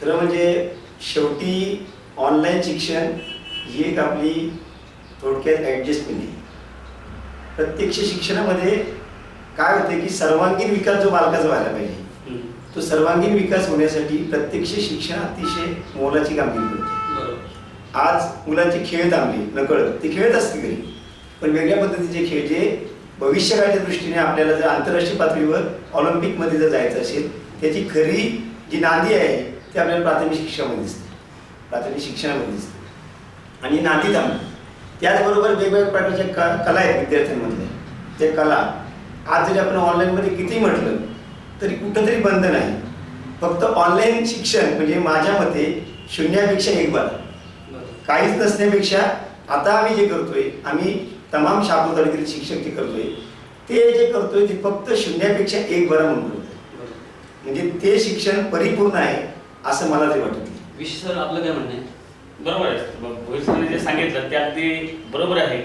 खरं म्हणजे शेवटी ऑनलाईन शिक्षण ही एक आपली थोडक्यात ॲडजस्टमेंट आहे. प्रत्यक्ष शिक्षणामध्ये काय होते की सर्वांगीण विकास जो बालकाचा व्हायला पाहिजे, तो सर्वांगीण विकास होण्यासाठी प्रत्यक्ष शिक्षण अतिशय मोलाची कामगिरी करते. आज मुलांचे खेळ थांबले नकळत, ते खेळत असतील घरी, पण वेगळ्या पद्धतीचे खेळ जे भविष्यकाळाच्या दृष्टीने आपल्याला जर आंतरराष्ट्रीय पातळीवर ऑलिम्पिकमध्ये जर जायचं असेल त्याची खरी जी नांदी आहे ती आपल्याला प्राथमिक शिक्षणामध्ये दिसते, प्राथमिक शिक्षणामध्ये दिसते आणि नांदी थांबली. त्याचबरोबर वेगवेगळ्या प्रकारच्या कला आहेत विद्यार्थ्यांमधल्या, त्या कला आज जरी आपण ऑनलाईनमध्ये किती म्हटलं तरी कुठंतरी बंद नाही. फक्त ऑनलाईन शिक्षण म्हणजे माझ्या मते 0पेक्षा 1 बार, काहीच नसण्यापेक्षा आता आम्ही जे करतोय, आम्ही तमाम शाखा तालुक्यातील शिक्षक जे करतोय ते जे करतोय ते फक्त 0पेक्षा 1 बार म्हणून करतोय, म्हणजे ते शिक्षण परिपूर्ण आहे असं मला ते वाटत. विशेष सर आपलं काय म्हणणं आहे? बरोबर आहे. भविष्याने जे सांगितलं ते अगदी बरोबर आहे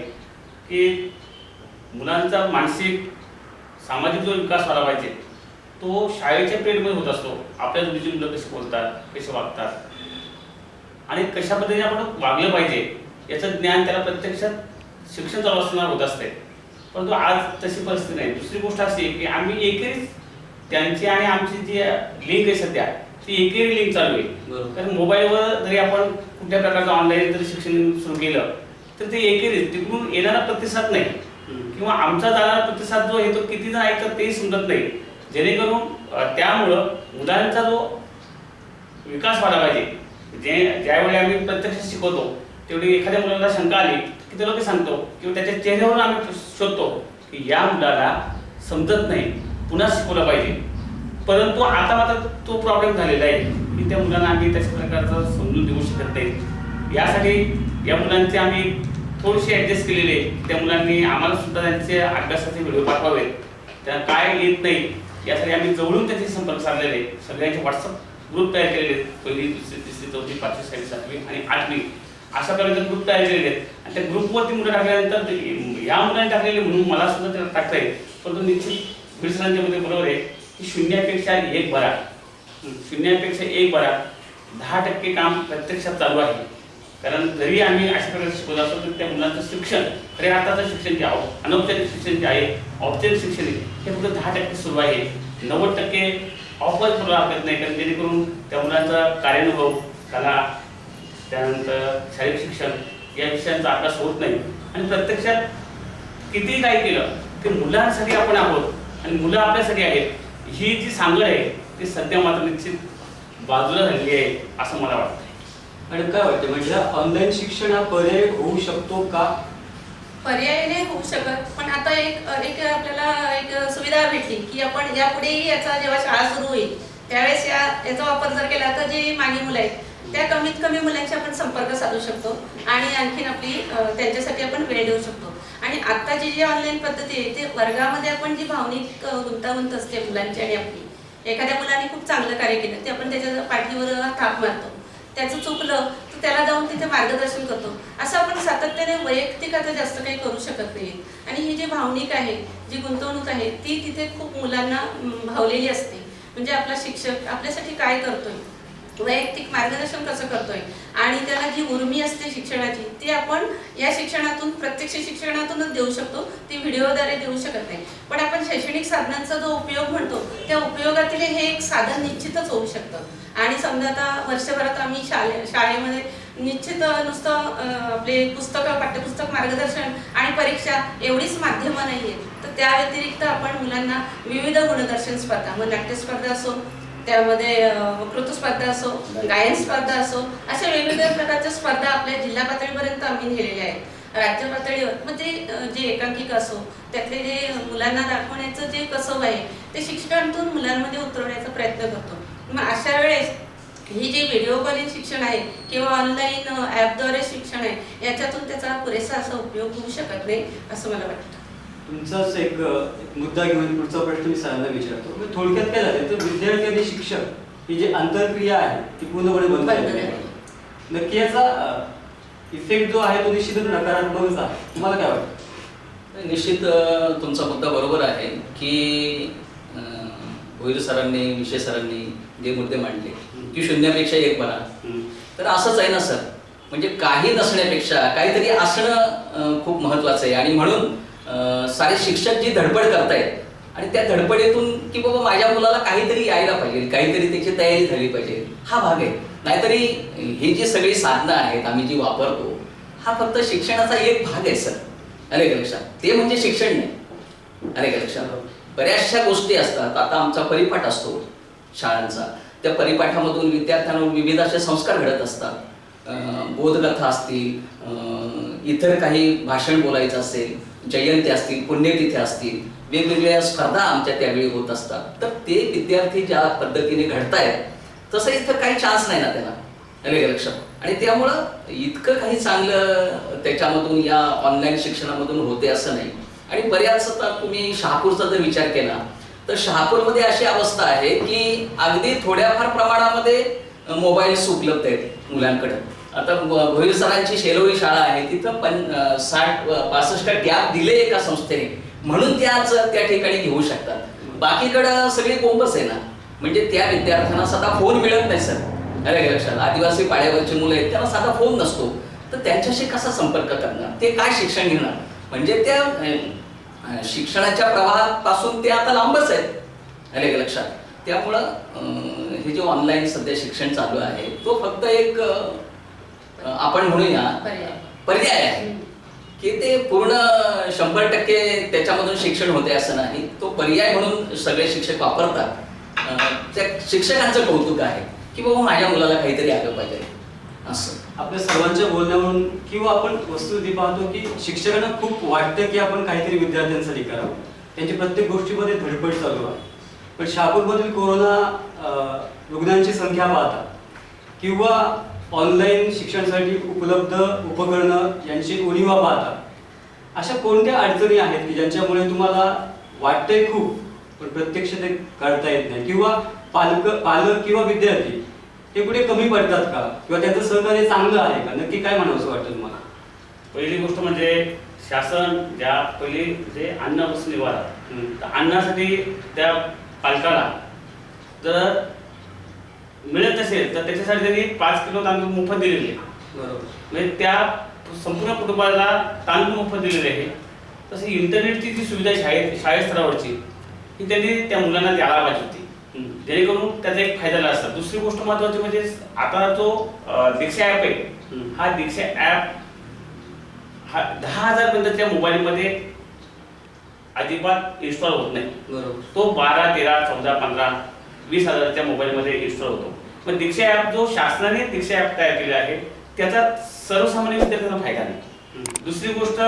की मुलांचा मानसिक सामाजिक जो विकास व्हायला पाहिजे तो शाळेच्या पिरियडमध्ये होत असतो. आपल्या जोडीची मुलं कशी बोलतात, कसे वागतात आणि कशा पद्धतीने आपण वागलं पाहिजे याचं ज्ञान त्याला प्रत्यक्षात शिक्षण चालू असताना होत असते. परंतु आज तशी परिस्थिती नाही. दुसरी गोष्ट अशी की आम्ही एकेरीच त्यांची आणि आमची जी लिंक आहे सध्या ती एकेरी लिंक चालू आहे. कारण मोबाईलवर जरी आपण कुठल्या प्रकारचं ऑनलाईन जरी शिक्षण सुरू केलं तर ते एकेरीच तिकडून येणारा प्रतिसाद नाही किंवा आमचा जाणारा प्रतिसाद जो आहे तो किती जण ऐकतात तेही समजत नाही. जेणेकरून त्यामुळं मुलांचा जो विकास व्हायला पाहिजे. ज्यावेळी आम्ही प्रत्यक्ष शिकवतो तेवढी एखाद्या मुलाला शंका आली की त्याला ते सांगतो किंवा त्याच्या चेहऱ्यावर आम्ही शोधतो की या मुलाला समजत नाही, पुन्हा शिकवलं पाहिजे. परंतु आता मात्र तो प्रॉब्लेम झालेला आहे की त्या मुलांना आम्ही तशा प्रकारचं समजून देऊ शकत नाही. यासाठी या मुलांचे आम्ही थोडेसे ॲडजस्ट केलेले. त्या मुलांनी आम्हाला सुद्धा त्यांचे अभ्यासाचे व्हिडिओ पाठवावेत, त्यांना काय येत नाही यासाठी आम्ही जवळून त्यांचे संपर्क साधलेले. सगळ्यांचे व्हॉट्सअप ग्रुप तयार केलेले आहेत. 1ली, 2री, 3री, 4थी, 5वी, 6वी, 7वी आणि 8वी अशा प्रकारचे ग्रुप तयार केलेले आहेत. आणि त्या ग्रुपवरती मुलं टाकल्यानंतर या मुलांनी टाकलेले म्हणून मला सुद्धा त्याला टाकता येईल. परंतु निश्चित भिडसरांच्या मध्ये बरोबर आहे की 0पेक्षा 1 बरा, 0पेक्षा 1 बरा, 10% काम प्रत्यक्षात चालू आहे. कारण जरी आम्ही अशा प्रकारे शिकवत असतो तर त्या मुलांचं शिक्षण खरे अर्थाचं शिक्षण जे आहे, अनौपचारिक शिक्षण जे आहे, औपचारिक शिक्षण हे फक्त 10% सुरू आहे. 90% ऑफर करू लागत नाही. कारण जेणेकरून त्या मुलांचा कार्यानुभव, कला, त्यानंतर शारीरिक शिक्षण या विषयांचा अभ्यास होत नाही. आणि प्रत्यक्षात कितीही काही केलं ते मुलांसाठी आपण आहोत आणि मुलं आपल्यासाठी आहेत. ही जी सांगड आहे ती सध्या मात्र निश्चित बाजूला झालेली आहे असं मला वाटतं. आणि काय वाटतं म्हणजे ऑनलाईन शिक्षण हा पर्याय होऊ शकतो का? पर्याय नाही होऊ शकत, पण आता एक आपल्याला एक सुविधा भेटली की आपण यापुढेही याचा जेव्हा शाळा सुरू होईल त्यावेळेस याचा वापर जर केला तर जे मागे मुलं आहेत त्या कमीत कमी मुलांशी आपण संपर्क साधू शकतो आणि आणखीन आपली त्यांच्यासाठी आपण वेळ देऊ शकतो. आणि आत्ताची जी ऑनलाईन पद्धती आहे ते वर्गामध्ये आपण जी भावनिक गुंतागुंत असते मुलांची आणि आपली, एखाद्या मुलाने खूप चांगलं कार्य केलं ते आपण त्याच्या पाठीवर थाप मारतो, त्याचं चुकलं तर त्याला जाऊन तिथे मार्गदर्शन करतो. असं आपण सातत्याने वैयक्तिक आता जास्त काही करू शकत नाही. आणि ही जी भावनिक आहे, जी गुंतवणूक आहे ती तिथे खूप मुलांना भावलेली असते. म्हणजे आपला शिक्षक आपल्यासाठी काय करतोय, वैयक्तिक मार्गदर्शन कसं करतोय आणि त्याला जी उर्मी असते शिक्षणाची ती आपण या शिक्षणातून प्रत्यक्ष शिक्षणातूनच देऊ शकतो, ती व्हिडिओद्वारे देऊ शकत नाही. पण आपण शैक्षणिक साधनांचा जो उपयोग म्हणतो त्या उपयोगातील हे एक साधन निश्चितच होऊ शकतं. आणि समजा आता वर्षभरात आम्ही शाळेमध्ये निश्चित नुसतं आपले पुस्तकं, पाठ्यपुस्तक, मार्गदर्शन आणि परीक्षा एवढीच माध्यमं नाही आहेत. तर त्या व्यतिरिक्त आपण मुलांना विविध गुणदर्शन स्पर्धा, मग नाट्यस्पर्धा असो, त्यामध्ये वक्तृत्व स्पर्धा असो, गायन स्पर्धा असो, अशा वेगवेगळ्या प्रकारच्या स्पर्धा आपल्या जिल्हा पातळीपर्यंत आम्ही नेलेल्या आहेत. राज्य पातळीवर मग ते जे एकांकिका असो त्यातले जे मुलांना दाखवण्याचं जे कसब आहे ते शिक्षकांतून मुलांमध्ये उतरवण्याचा प्रयत्न करतो. मग अशा वेळेस ही जे व्हिडिओ कॉलिंग शिक्षण आहे किंवा ऑनलाईन ॲपद्वारे शिक्षण आहे याच्यातून त्याचा पुरेसा असा उपयोग होऊ शकत नाही असं मला वाटतं. तुमचाच एक मुद्दा घेऊन पुढचा प्रश्न मी सरांना विचारतो. म्हणजे थोडक्यात काय झालं तर विद्यार्थी आणि शिक्षक ही जी आंतरक्रिया आहे ती पूर्णपणे बंद झाली आहे. नक्की याचा इफेक्ट जो आहे तो निश्चितच नकारात्मकच आहे. तुम्हाला काय वाटतं? निश्चित तुमचा मुद्दा बरोबर आहे की भोईर सरांनी, विषय सरांनी जे मुद्दे मांडले की 0पेक्षा 1 बरा, तर असंच आहे ना सर. म्हणजे काही नसण्यापेक्षा काहीतरी असणं खूप महत्त्वाचं आहे. आणि म्हणून सारे शिक्षक जी धडपड करतायत आणि त्या धडपडीतून की बाबा माझ्या मुलाला काहीतरी यायला पाहिजे, काहीतरी त्याची तयारी झाली पाहिजे, हा भाग आहे. नाहीतरी ही जी सगळी साधनं आहेत आम्ही जी वापरतो हा फक्त शिक्षणाचा एक भाग आहे सर. अरे का लक्षात, ते म्हणजे शिक्षण नाही. अरे का लक्षात, बऱ्याचशा गोष्टी असतात. आता आमचा परिपाठ असतो शाळांचा, त्या परिपाठामधून विद्यार्थ्यांवर विविध असे संस्कार घडत असतात. बोधकथा असतील, इतर काही भाषण बोलायचं असेल, जयंती असतील, पुण्यतिथी असतील, वेगवेगळ्या स्पर्धा आमच्या त्यावेळी होत असतात. तर ते विद्यार्थी ज्या पद्धतीने घडतायत तसं इथं काही चान्स नाही ना त्याला. अरे लक्षात. आणि त्यामुळं इतकं काही चांगलं त्याच्यामधून या ऑनलाईन शिक्षणामधून होते असं नाही. आणि बऱ्याच आता तुम्ही शहापूरचा जर विचार केला तर शहापूरमध्ये अशी अवस्था आहे की अगदी थोड्याफार प्रमाणामध्ये मोबाईल्स उपलब्ध आहेत मुलांकडे. आता भोईर सरांची शेलोळी शाळा आहे तिथं 60-65 गॅप दिले एका संस्थेने म्हणून ते आज त्या ठिकाणी घेऊ शकतात. बाकीकडं सगळी बोंबच आहे ना. म्हणजे त्या विद्यार्थ्यांना साधा फोन मिळत नाही सर. अरे लक्षात, आदिवासी पाड्यावरची मुलं आहेत त्यांना साधा फोन नसतो, तर त्यांच्याशी कसा संपर्क करणार, ते काय शिक्षण घेणार. म्हणजे त्या शिक्षणाच्या प्रवाहापासून ते आता लांबच आहेत. अरे लक्षात. त्यामुळं हे जे ऑनलाईन सध्या शिक्षण चालू आहे तो फक्त एक आपण म्हणूया पर्याय आहे की ते पूर्ण 100% त्याच्यामधून शिक्षण होते असं नाही. तो पर्याय म्हणून सगळे शिक्षक वापरतात. त्या शिक्षकांचं कौतुक आहे की बाबा माझ्या मुलाला काहीतरी आलं पाहिजे असं. आपल्या सर्वांच्या बोलण्यावरून किंवा आपण वस्तुस्थिती पाहतो की शिक्षकांना खूप वाटतं की आपण काहीतरी विद्यार्थ्यांसाठी करावं. त्यांची प्रत्येक गोष्टीमध्ये धडपड चालू आहे. पण शहापूरमधील कोरोना रुग्णांची संख्या पाहता किंवा ऑनलाईन शिक्षणासाठी उपलब्ध उपकरणं यांची उणीवा पाहता अशा कोणत्या अडचणी आहेत की ज्यांच्यामुळे तुम्हाला वाटतंय खूप पण प्रत्यक्ष ते करता येत नाही, किंवा पालक किंवा विद्यार्थी ते कुठे कमी पडतात का, किंवा त्यांचं सहकार्य चांगलं आहे का, नक्की काय म्हणावंसं वाटतं तुम्हाला? पहिली गोष्ट म्हणजे शासन ज्या पहिले जे अन्न वस्त्र निवारा, तर अन्नासाठी त्या पालकाला जर मिळत असेल तर त्याच्यासाठी त्यांनी 5 किलो तांदूळ मोफत दिलेले आहे. बरोबर. म्हणजे त्या संपूर्ण कुटुंबाला तांदूळ मोफत दिलेले आहे. तसे इंटरनेटची जी सुविधा शाळेत स्तरावरची ही त्यांनी त्या मुलांना द्यायला पाहिजे होती, जेणेकरून त्याचा एक फायदा झाला असता. दुसरी गोष्ट महत्त्वाची म्हणजे आता जो दीक्षा ॲप आहे, हा दीक्षा ॲप हा 10,000 पर्यंतच्या मोबाईलमध्ये अजिबात इन्स्टॉल होत नाही. बरोबर. तो 12, 13, 14, 15, 20,000च्या मोबाईलमध्ये इन्स्टॉल होतो. पण दीक्षा ॲप जो शासनाने दीक्षा ॲप तयार केला आहे त्याचा सर्वसामान्य विद्यार्थ्यांना फायदा नाही. दुसरी गोष्ट,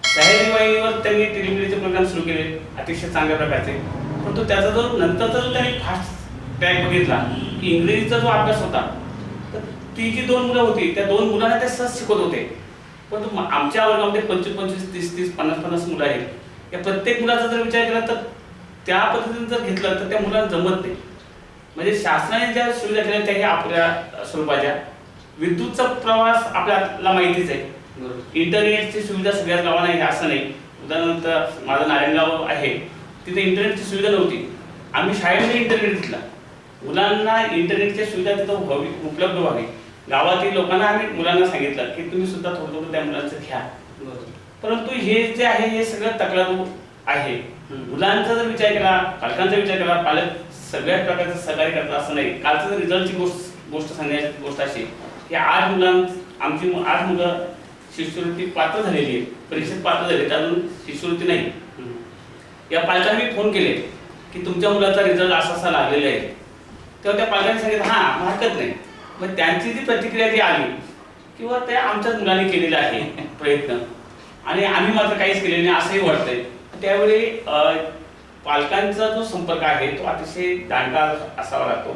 सह्याद्री वाहिनीवर त्यांनी टेलिव्हिजनचे प्रोग्राम सुरू केले अतिशय चांगल्या प्रकारचे, परंतु त्याचा जो नंतरचा जो त्यांनी फास्ट ट्रॅक बघितला की इंग्रजीचा जो अभ्यास होता, तर ती जी 2 मुलं होती त्या 2 मुलांना ते सहज शिकवत होते. परंतु आमच्या वर्गामध्ये 25-25, 30-30, 50-50 मुलं आहेत. या प्रत्येक मुलाचा जर विचार केला तर त्या पद्धतीने जर घेतलं तर त्या मुलांना जमत नाही. म्हणजे शासनाने ज्या सुविधा केल्या त्याही आपल्या स्वरूपाच्या. विद्युतचा प्रवास आपल्याला माहितीच आहे. इंटरनेटची सुविधा सगळ्याच गावांना आहे असं नाही. उदाहरणार्थ माझं नारायणगाव आहे, तिथे इंटरनेटची सुविधा नव्हती. आम्ही शाळेमध्ये इंटरनेट घेतला. मुलांना इंटरनेटची सुविधा तिथं व्हावी, उपलब्ध व्हावी. गावातील लोकांना आम्ही मुलांना सांगितलं की तुम्ही सुद्धा थोडं थोडं त्या मुलांचं घ्या. परंतु हे जे आहे हे सगळं तक्रारू आहे. मुलांचा जर विचार केला, पालकांचा विचार केला, पालक सगळ्याच प्रकारचं सहकार्य करतात असं नाही. कालचं जर रिझल्टची गोष्ट सांगण्याची गोष्ट अशी की 8 मुलं शिष्यवृत्ती पात्र झालेली आहे, परीक्षेत पात्र झाले, अजून शिष्यवृत्ती नाही. या पालकांनी फोन केले की तुमच्या मुलाचा रिझल्ट असा लागलेला आहे. तेव्हा त्या पालकांनी सांगितलं हां हरकत नाही. मग त्यांची जी प्रतिक्रिया जी आली किंवा त्या आमच्याच मुलांनी केलेला आहे प्रयत्न आणि आम्ही मात्र काहीच केले नाही असंही वाटतंय. त्यावेळी पालकांचा जो संपर्क आहे तो अतिशय जाणकार असावा लागतो.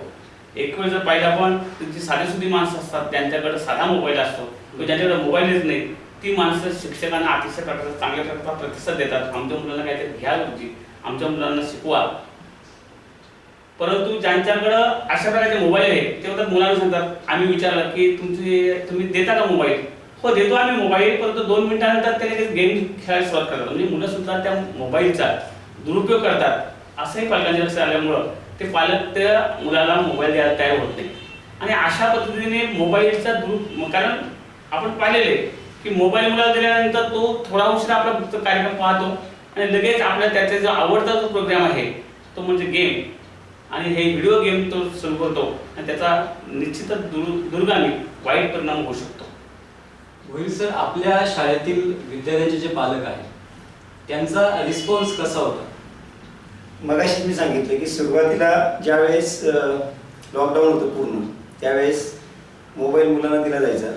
एक वेळ जर पाहिलं आपण जी साधीसुधी माणसं असतात त्यांच्याकडे साधा मोबाईल असतो किंवा ज्यांच्याकडे मोबाईल येत नाही, ती माणसं शिक्षकांना अतिशय प्रकारचा चांगल्या प्रकारचा प्रतिसाद देतात. आमच्या मुलांना काहीतरी घ्या गुरुजी, आमच्या मुलांना शिकवा. परंतु ज्यांच्याकडं अशा प्रकारचे मोबाईल आहे तेव्हा तर मुलांना सांगतात, आम्ही विचारलं की तुम्ही देता का मोबाईल? हो देतो आम्ही मोबाईल, परंतु 2 मिनिटानंतर ते लगेच गेम खेळायला सुरुवात करतात. म्हणजे मुलं सुद्धा त्या मोबाईलचा दुरुपयोग करतात. असंही पालकांच्या लक्षात आल्यामुळं ते पालक त्या मुलाला मोबाईल द्यायला तयार होत नाही. आणि अशा पद्धतीने मोबाईलचा कारण आपण पाहिलेले की मोबाईल मुलाला दिल्यानंतर तो थोडा उशीर आपला कार्यक्रम पाहतो आणि लगेच आपल्या त्याचा जो आवडता जो प्रोग्राम आहे तो म्हणजे गेम, आणि हे व्हिडिओ गेम तो सुरू करतो आणि त्याचा निश्चितच दुर्गामी वाईट परिणाम होऊ शकतो. होईल सर, आपल्या शाळेतील विद्यार्थ्यांचे जे पालक आहेत त्यांचा रिस्पॉन्स कसा होता? मगाशी मी सांगितलं की सुरुवातीला ज्यावेळेस लॉकडाऊन होतं पूर्ण त्यावेळेस मोबाईल मुलांना दिला जायचा.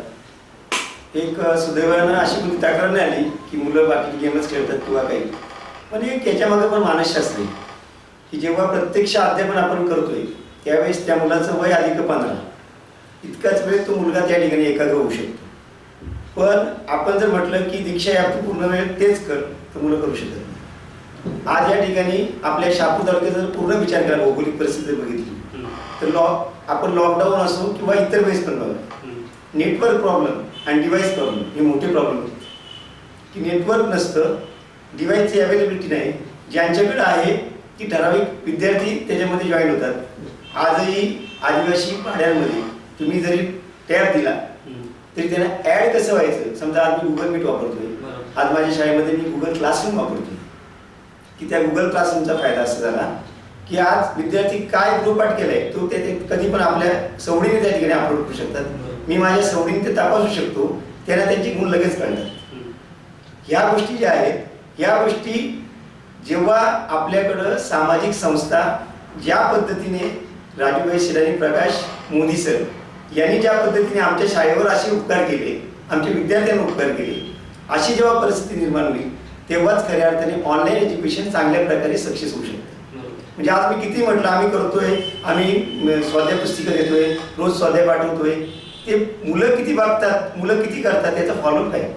एक सुदैवानं अशी कोणती तक्रार नाही आली की मुलं बाकी गेमच खेळतात किंवा काही, पण एक याच्यामागे पण मानसशास्त्र आहे की जेव्हा प्रत्यक्ष अध्यापन आपण करतोय त्यावेळेस त्या मुलाचं वय अधिक 15 इतकाच वेळ तो मुलगा त्या ठिकाणी एकाग्र होऊ शकतो. पण आपण जर म्हटलं की दीक्षा ॲप तू पूर्ण वेळ तेच कर तर मुलं करू शकत नाही. आज या ठिकाणी आपल्या शहापूर तालुक्यात जर पूर्ण विचार केला, भौगोलिक परिस्थिती बघितली तर आपण लॉकडाऊन असो किंवा इतर वेळेस पण बघा, नेटवर्क प्रॉब्लेम आणि डिव्हाइस प्रॉब्लेम हे मोठे प्रॉब्लेम होते की नेटवर्क नसतं, डिव्हाइसची अवेलेबिलिटी नाही. ज्यांच्याकडे आहे की ठराविक विद्यार्थी त्याच्यामध्ये जॉईन होतात. आजही आदिवासी पाड्यांमध्ये तुम्ही जरी टॅब दिला तरी त्यांना ॲड कसं व्हायचं. समजा आज मी गुगल मीट वापरतोय, आज माझ्या शाळेमध्ये मी गुगल क्लासरूम वापरतोय, की त्या गुगल क्लासरूमचा फायदा असा झाला की आज विद्यार्थी काय गृहपाठ केलाय तो ते कधी पण आपल्या सवडीने त्या ठिकाणी अपलोड करू शकतात. मी माझ्या सवडीने ते तपासू शकतो, त्यांना त्यांची गुण लगेच कळतात. ह्या गोष्टी ज्या आहेत, ह्या गोष्टी जेव्हा आपल्याकडं सामाजिक संस्था ज्या पद्धतीने राजूभाई शिराणी प्रकाश मोदी सर यांनी ज्या पद्धतीने आमच्या शाळेवर असे उपकार केले, आमच्या विद्यार्थ्यांना उपकार केले, अशी जेव्हा परिस्थिती निर्माण होईल तेव्हाच खऱ्या अर्थाने ऑनलाईन एज्युकेशन चांगल्या प्रकारे सक्सेस होऊ शकतं. म्हणजे आज मी किती म्हटलं आम्ही करतोय, आम्ही स्वाध्याय पुस्तिका देतोय, रोज स्वाध्याय पाठवतोय, ते मुलं किती बघतात, मुलं किती करतात याचा फॉलोअप काय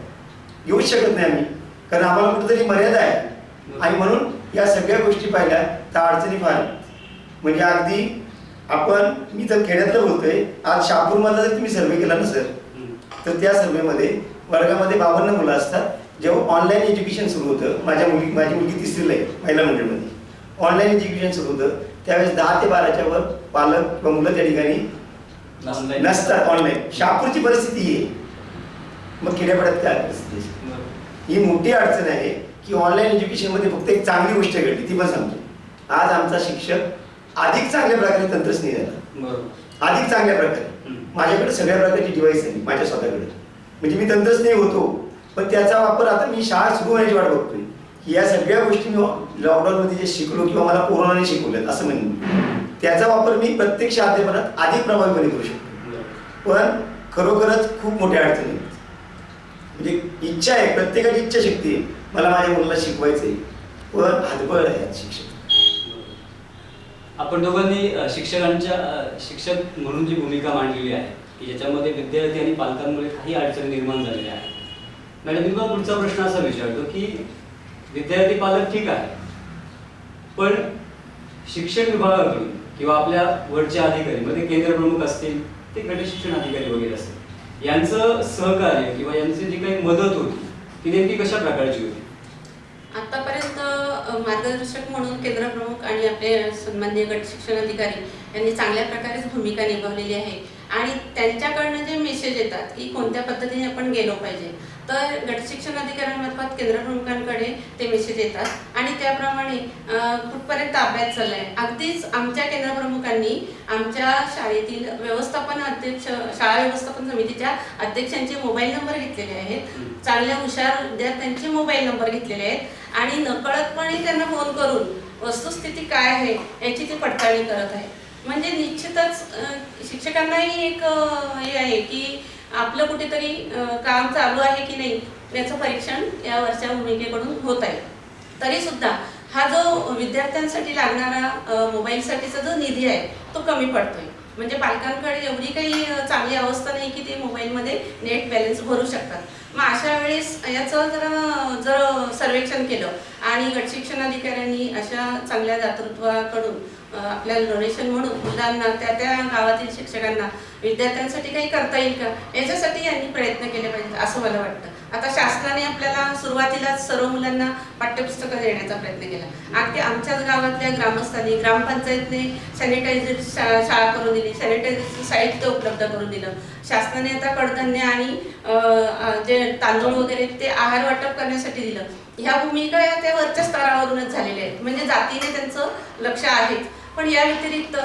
येऊच शकत नाही आम्ही, कारण आम्हाला कुठेतरी मर्यादा आहे. आणि म्हणून या सगळ्या गोष्टी पाहिल्या तर अडचणी फार आहेत. म्हणजे अगदी आपण, मी तर खेड्यातलं बोलतोय, आज शहापूरमधला जर तुम्ही सर्वे केला ना सर, तर त्या सर्वेमध्ये वर्गामध्ये 52 मुलं असतात. जेव्हा ऑनलाईन एज्युकेशन सुरू होतं, माझी मुलगी 3रीला आहे महिला मंडळमध्ये, ऑनलाईन एज्युकेशन सुरू होतं त्यावेळेस 10 ते 12च्या वर पालक किंवा मुलं त्या ठिकाणी नसतात ऑनलाईन. शहापूरची परिस्थिती आहे, मग खेड्यापाड्यात काय परिस्थिती? ही मोठी अडचण आहे की ऑनलाईन एज्युकेशनमध्ये फक्त एक चांगली गोष्ट घडली, ती पण सांगतो. आज आमचा शिक्षक अधिक चांगल्या प्रकारे तंत्रस्नेही झाला, अधिक चांगल्या प्रकारे. माझ्याकडे सगळ्या प्रकारची डिव्हाइस आहे माझ्या स्वतःकडे, म्हणजे मी तंत्रस्नेही होतो, पण त्याचा वापर आता मी शाळा सुरू होण्याची वाट बघतोय. या सगळ्या गोष्टी मी लॉकडाऊनमध्ये जे शिकलो किंवा मला कोरोनाने शिकवल्यात असं म्हणून त्याचा वापर मी प्रत्यक्ष अध्यापनात अधिक प्रभावीपणे करू शकतो. पण खरोखरच खूप मोठ्या अडचणी आहेत. म्हणजे इच्छा आहे, प्रत्येकाची इच्छाशक्ती आहे, मला माझ्या मुलाला शिकवायचं आहे, पण हातबळ आहे शिक्षक. आपण दोघांनी शिक्षक म्हणून जी भूमिका मांडलेली आहे की ज्याच्यामध्ये विद्यार्थी आणि पालकांमुळे काही अडचणी निर्माण झालेल्या आहेत. मॅडम, मी तुम्हाला पुढचा प्रश्न असा विचारतो की विद्यार्थी पालक ठीक आहे, पण शिक्षण विभागाकडून किंवा आपल्या वरचे अधिकारी म्हणजे केंद्र प्रमुख असतील, ते गट शिक्षण अधिकारी वगैरे असतील, यांचं सहकार्य किंवा यांची जी काही मदत होती ती नेमकी कशा प्रकारची होती? आतापर्यंत मार्गदर्शक म्हणून केंद्र प्रमुख आणि आपले सन्माननीय गट शिक्षण अधिकारी यांनी चांगल्या प्रकारेच भूमिका निभावलेली आहे. आणि त्यांच्याकडनं जे मेसेज येतात की कोणत्या पद्धतीने आपण गेलो पाहिजे, तर गट शिक्षण अधिकाऱ्यांमार्फत केंद्र प्रमुखांकडे ते मेसेज येतात आणि त्याप्रमाणे कुठपर्यंत अभ्यास चाललाय. अगदीच आमच्या केंद्र प्रमुखांनी आमच्या शाळेतील व्यवस्थापन अध्यक्ष, शाळा व्यवस्थापन समितीच्या अध्यक्षांचे मोबाईल नंबर घेतलेले आहेत, चांगल्या हुशार विद्यार्थ्यांचे मोबाईल नंबर घेतलेले आहेत आणि नकळतपणे त्यांना फोन करून वस्तुस्थिती काय आहे याची ते पडताळणी करत आहे. म्हणजे निश्चितच शिक्षकांनाही एक हे आहे की आपलं कुठेतरी काम चालू आहे की नाही याचं परीक्षण या वरच्या भूमिकेकडून होत आहे. तरी सुद्धा हा जो विद्यार्थ्यांसाठी लागणारा मोबाईलसाठीचा जो निधी आहे तो कमी पडतोय. म्हणजे पालकांकडे एवढी काही चांगली अवस्था नाही की ते मोबाईलमध्ये नेट बॅलन्स भरू शकतात. मग अशा वेळेस याचं जर सर्वेक्षण केलं आणि गट शिक्षण अधिकाऱ्यांनी अशा चांगल्या दातृत्वाकडून आपल्याला डोनेशन म्हणून मुलांना त्या त्या गावातील शिक्षकांना विद्यार्थ्यांसाठी काही करता येईल का याच्यासाठी यांनी प्रयत्न केले पाहिजेत असं मला वाटतं. आता शासनाने आपल्याला सुरुवातीलाच सर्व मुलांना पाठ्यपुस्तकं देण्याचा प्रयत्न केला. अगदी आमच्याच गावातल्या ग्रामस्थांनी ग्रामपंचायतने सॅनिटायझर शाळा करून दिली, सॅनिटायझरचं साहित्य उपलब्ध करून दिलं. शासनाने आता कडधान्य आणि जे तांदूळ वगैरे ते आहार वाटप करण्यासाठी दिलं. ह्या भूमिका या त्या वरच्या स्तरावरूनच झालेल्या आहेत, म्हणजे जातीने त्यांचं लक्ष आहेच. पण या व्यतिरिक्त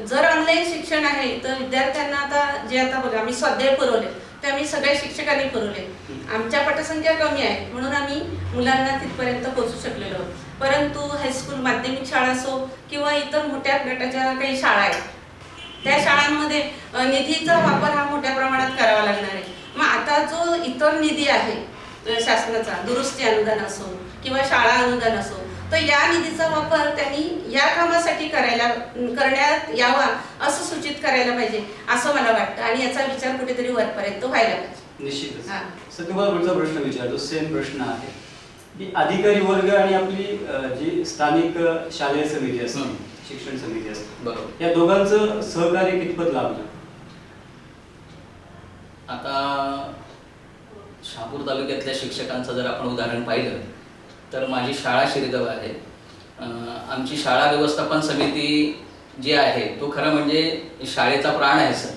जर ऑनलाईन शिक्षण आहे तर विद्यार्थ्यांना आता बघा आम्ही स्वाध्याय पुरवले ते आम्ही सगळ्या शिक्षकांनी पुरवले. आमच्या पटसंख्या कमी आहे म्हणून आम्ही मुलांना तिथपर्यंत पोहोचू शकलेलो आहोत. परंतु हायस्कूल माध्यमिक शाळा असो किंवा इतर मोठ्या गटाच्या काही शाळा आहेत त्या शाळांमध्ये निधीचा वापर हा मोठ्या प्रमाणात करावा लागणार आहे. मग आता जो इतर निधी आहे शासनाचा, दुरुस्ती अनुदान असो किंवा शाळा अनुदान असो, तर या निधीचा वापर त्यांनी या कामासाठी करण्यात यावा असं सूचित करायला पाहिजे असं मला वाटतं. आणि याचा विचार कुठेतरी वरपर्यंत व्हायला पाहिजे. निश्चितच. सर, तुम्हाला पुढचा प्रश्न विचारतो, सेम प्रश्न आहे की अधिकारी वर्ग आणि आपली जी स्थानिक शालेय समिती असते, शिक्षण समिती असते, बरोबर, या दोघांचं सहकार्य कितपत लाभलं? आता शहापूर तालुक्यातल्या शिक्षकांचं जर आपण उदाहरण पाहिलं तर माझी शाळा शिरगाव आहे आमची शाळा व्यवस्थापन समिती जी आहे तो खरं म्हणजे शाळेचा प्राण आहे सर.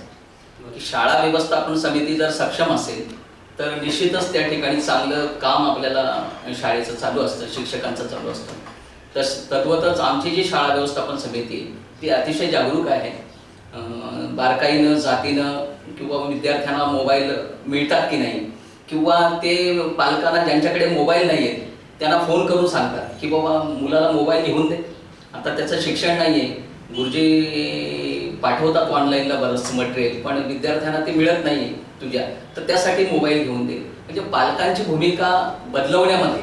की शाळा व्यवस्थापन समिती जर सक्षम असेल तर निश्चितच त्या ठिकाणी चांगलं काम आपल्याला शाळेचं चालू असतं, शिक्षकांचं चालू असतं. तद्वतच आमची जी शाळा व्यवस्थापन समिती ती अतिशय जागरूक आहे. बारकाईनं जातीनं किंवा विद्यार्थ्यांना मोबाईल मिळतात की नाही, किंवा ते पालकांना ज्यांच्याकडे मोबाईल नाही आहेत त्यांना फोन करून सांगतात की बाबा मुलाला मोबाईल घेऊन दे, आता त्याचं शिक्षण नाही आहे. गुरुजी पाठवतात ऑनलाईनला बरंचसं मटेरियल, पण विद्यार्थ्यांना ते मिळत नाही आहे तुझ्या, तर त्यासाठी मोबाईल घेऊन दे. म्हणजे पालकांची भूमिका बदलवण्यामध्ये,